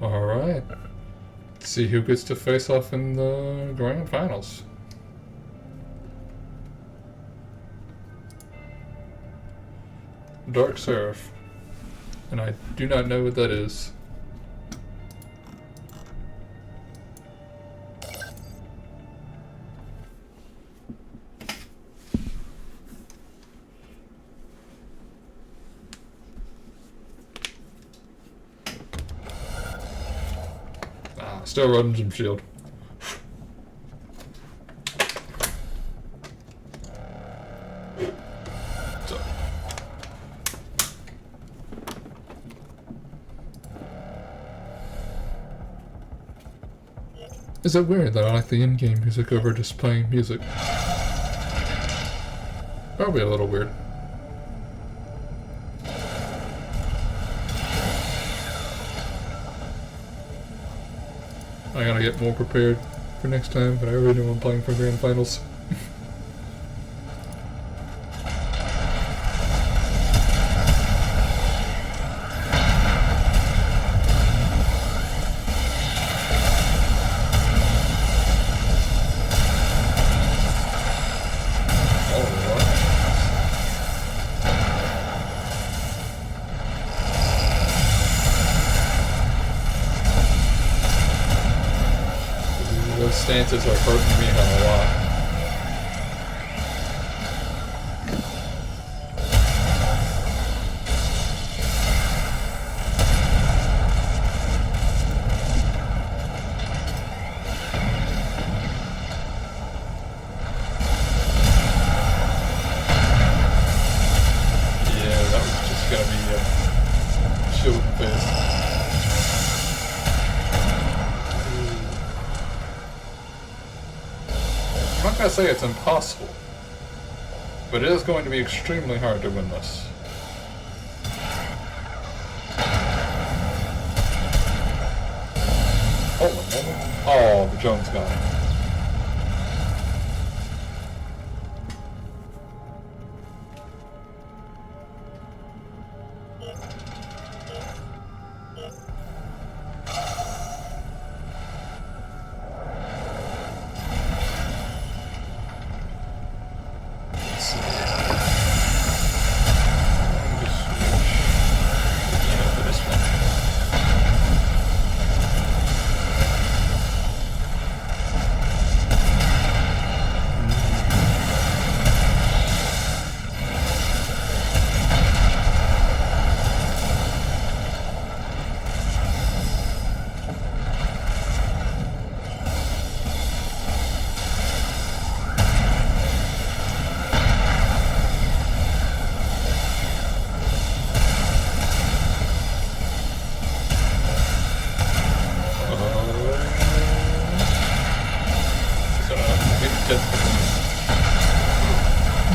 Alright. Let's see who gets to face off in the grand finals. Dark Seraph. And I do not know what that is. Still running some shield. So. Is it weird that I like the in-game music over just playing music? Probably a little weird. I gotta get more prepared for next time, but I already know I'm playing for grand finals. Those stances are hurting me a lot. Yeah, that was just gonna be a shield face. I'm not going to say it's impossible, but it is going to be extremely hard to win this. Oh, the Jones guy.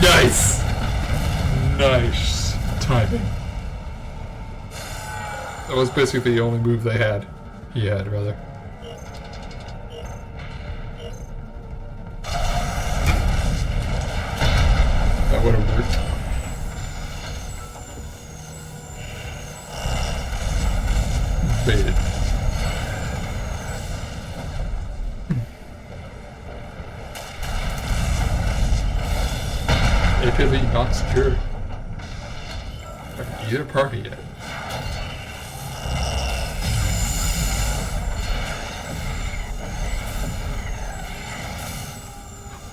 Nice! Nice timing. That was basically the only move they had. He had, rather. APV not secure. Either party yet.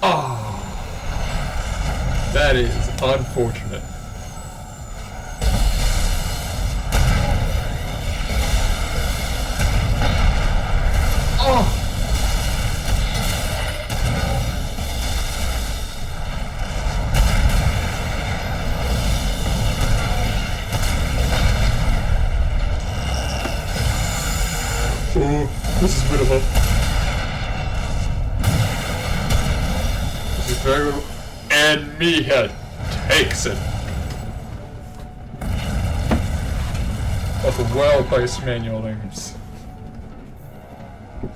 Oh, that is unfortunate. Oh. Oh, this is beautiful. This is very good. And Miha takes it. With well-placed manual aims.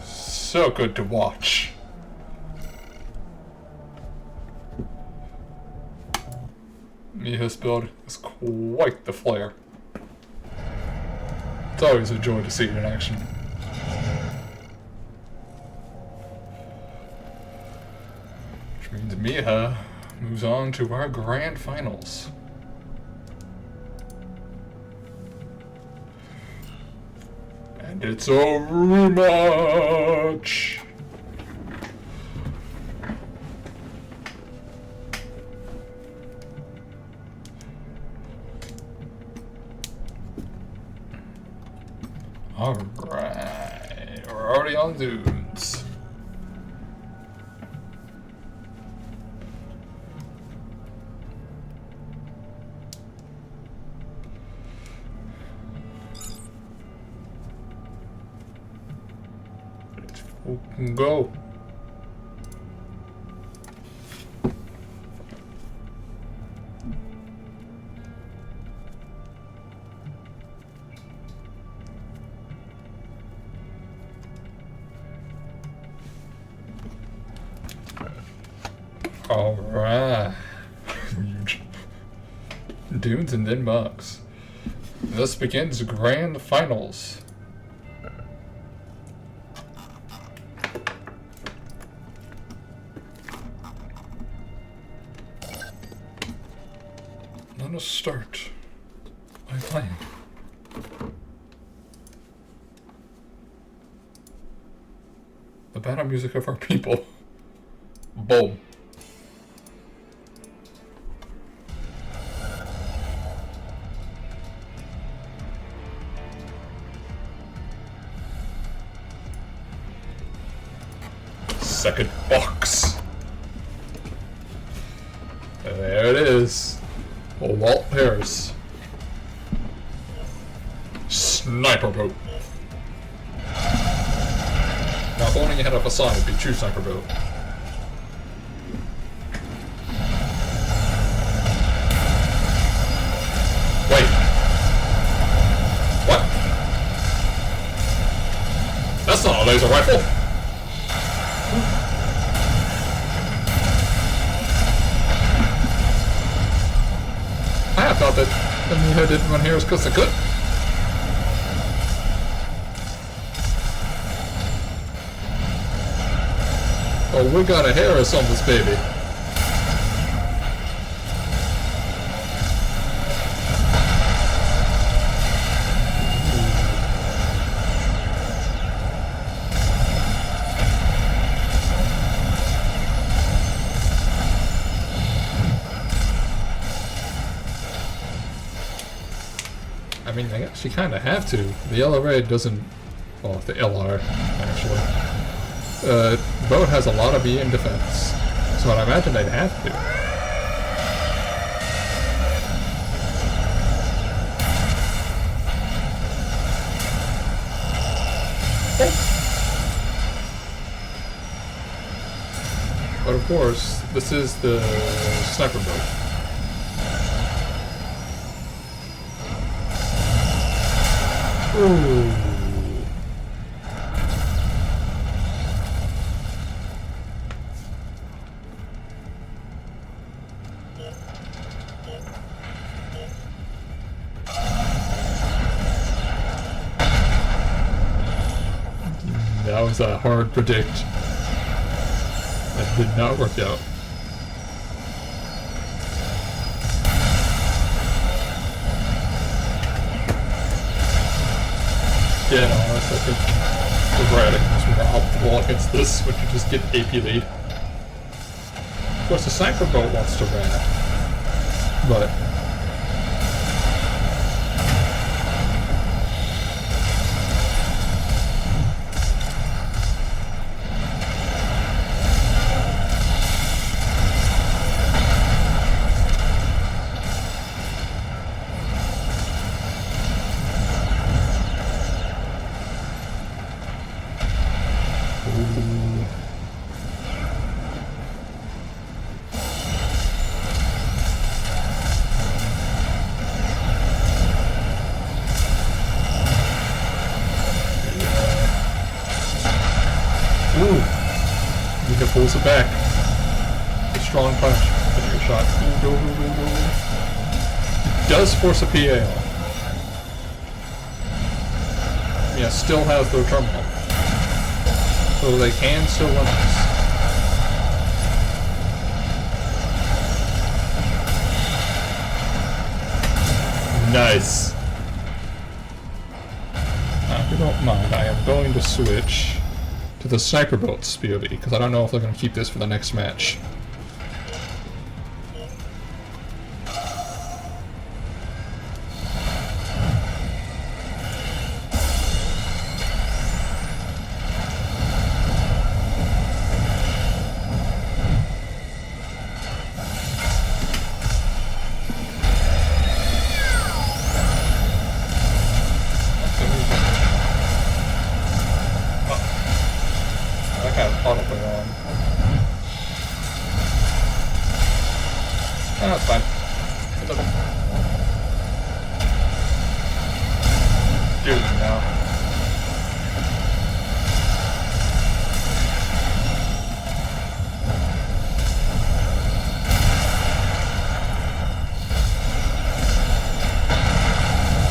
So good to watch. Miha's build is quite the flare. It's always a joy to see it in action. Which means Miha moves on to our grand finals. And it's a rematch! Alright, we're already on dudes. Let's fucking go. Alright. Dudes and then bugs. Thus begins grand finals. Let us start by playing. The battle music of our people. Boom. Second box. And there it is. Walt Harris. Sniper boat. Now, if only you had a facade, it'd be true sniper boat. Wait. What? That's not a laser rifle. I thought that the Miha didn't run here because they could. Oh, we got a Harris on this baby. I mean, I guess you kind of have to. The yellow red doesn't. Well, the LR actually. The boat has a lot of EM defense, so I imagine they'd have to. But of course, this is the sniper boat. Ooh. That was a hard predict. That did not work out. Yeah, no, honestly, I think the Radic is more optimal against this, when you just get AP lead. Of course, the Sniper Boat wants to Rad, but... Pulls it back. A strong punch. Finish your shot. It does force a PA on. Yeah, still has their terminal. So they can still win this. Nice. Now, if you don't mind, I am going to switch to the Sniper Boat's POV, because I don't know if they're going to keep this for the next match. That's fine. It doesn't. Dude, no.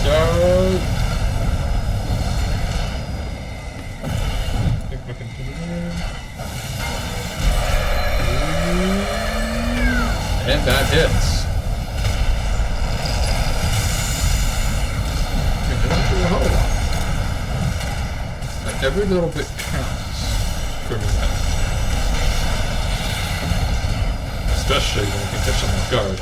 Yo. I think we can continue. And that hits. It doesn't do a whole lot. But every little bit counts for me now. Especially when you can catch them off guard.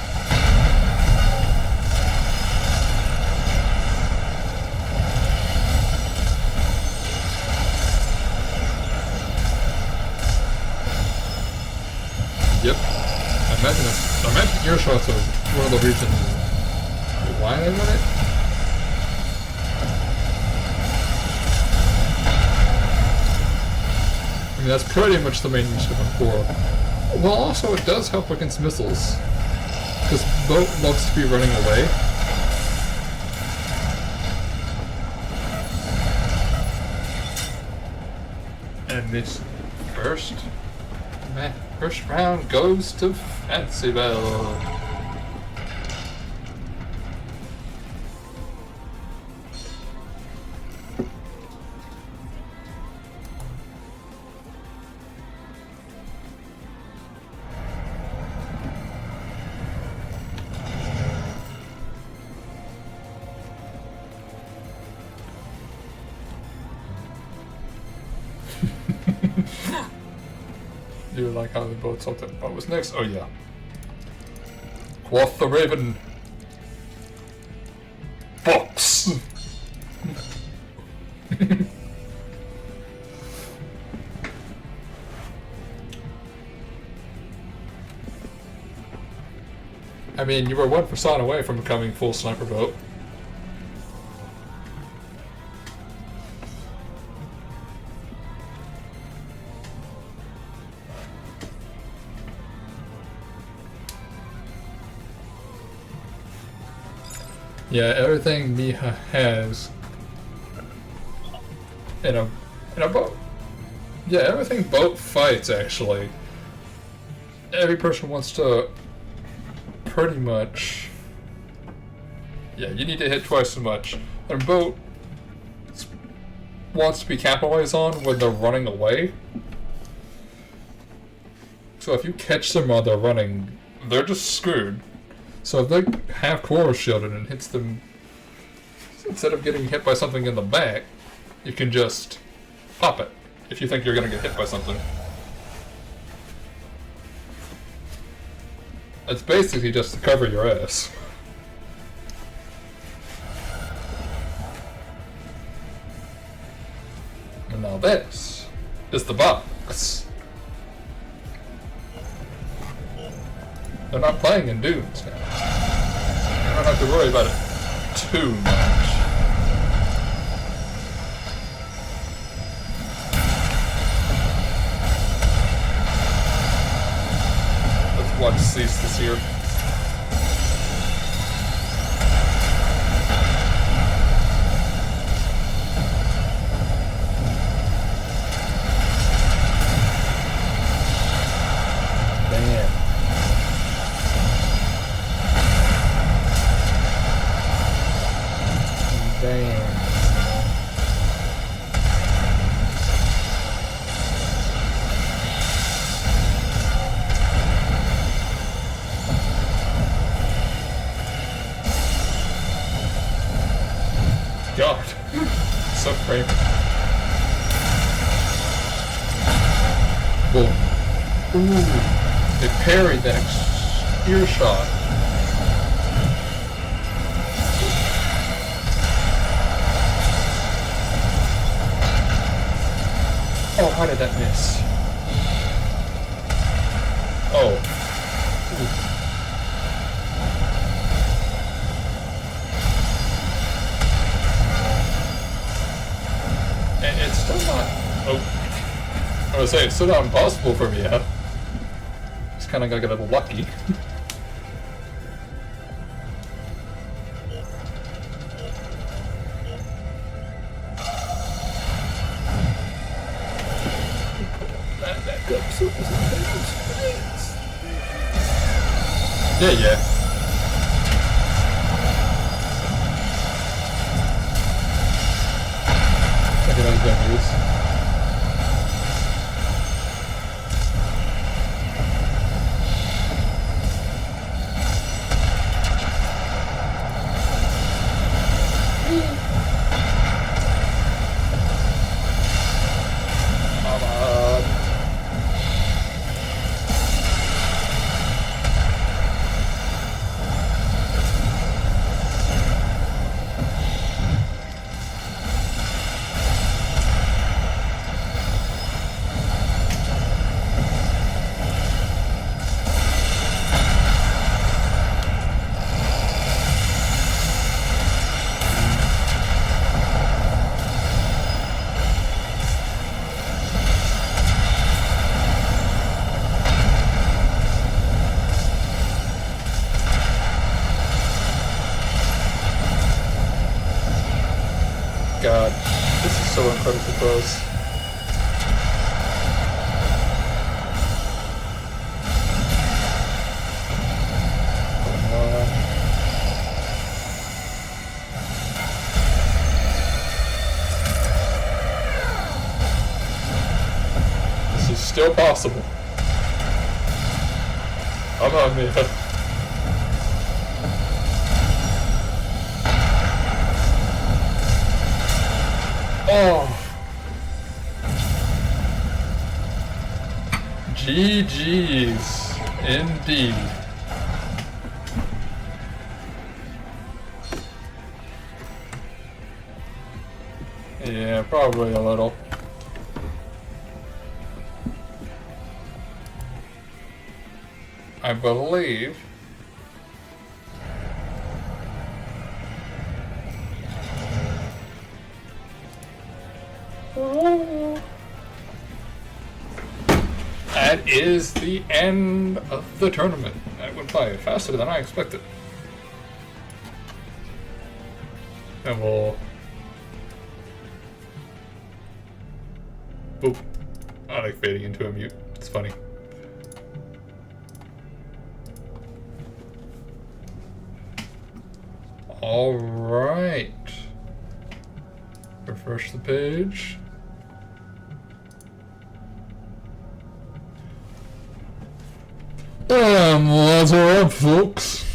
Yep. I imagine ear shots are one of the reasons why they won it. I mean, that's pretty much the main use of M4. Well, also it does help against missiles, because Boat loves to be running away. And this first round goes to Fancy Bell. You like how they both thought that what was next? Oh yeah. Quoth the Raven. Box! I mean, you were 1% away from becoming full Sniper Boat. Yeah, everything Miha has in a boat. Yeah, everything Boat fights actually. Every person wants to pretty much. Yeah, you need to hit twice as much. And Boat wants to be capitalized on when they're running away. So if you catch them while they're running, they're just screwed. So if they have core shielded and hits them, instead of getting hit by something in the back, you can just pop it if you think you're gonna get hit by something. It's basically just to cover your ass. And now this is the box. They're not playing in dunes now. You don't have to worry about it too much. Let's watch Cease this year. God, so brave. Boom. Ooh, it parried that spear shot. Oh, how did that miss? Oh. Ooh. And it's still not... Oh. I was saying, it's still not impossible for me yet. Just kinda gotta get a little lucky. Yeah. I think I was gonna use. God, this is so incredibly close. This is still possible. Come on, man. Oh. GG's, indeed. Yeah, probably a little. I believe. That is the end of the tournament. That went by faster than I expected. And we'll... Boop. I like fading into a mute. It's funny. Alright. Refresh the page. What's up, folks?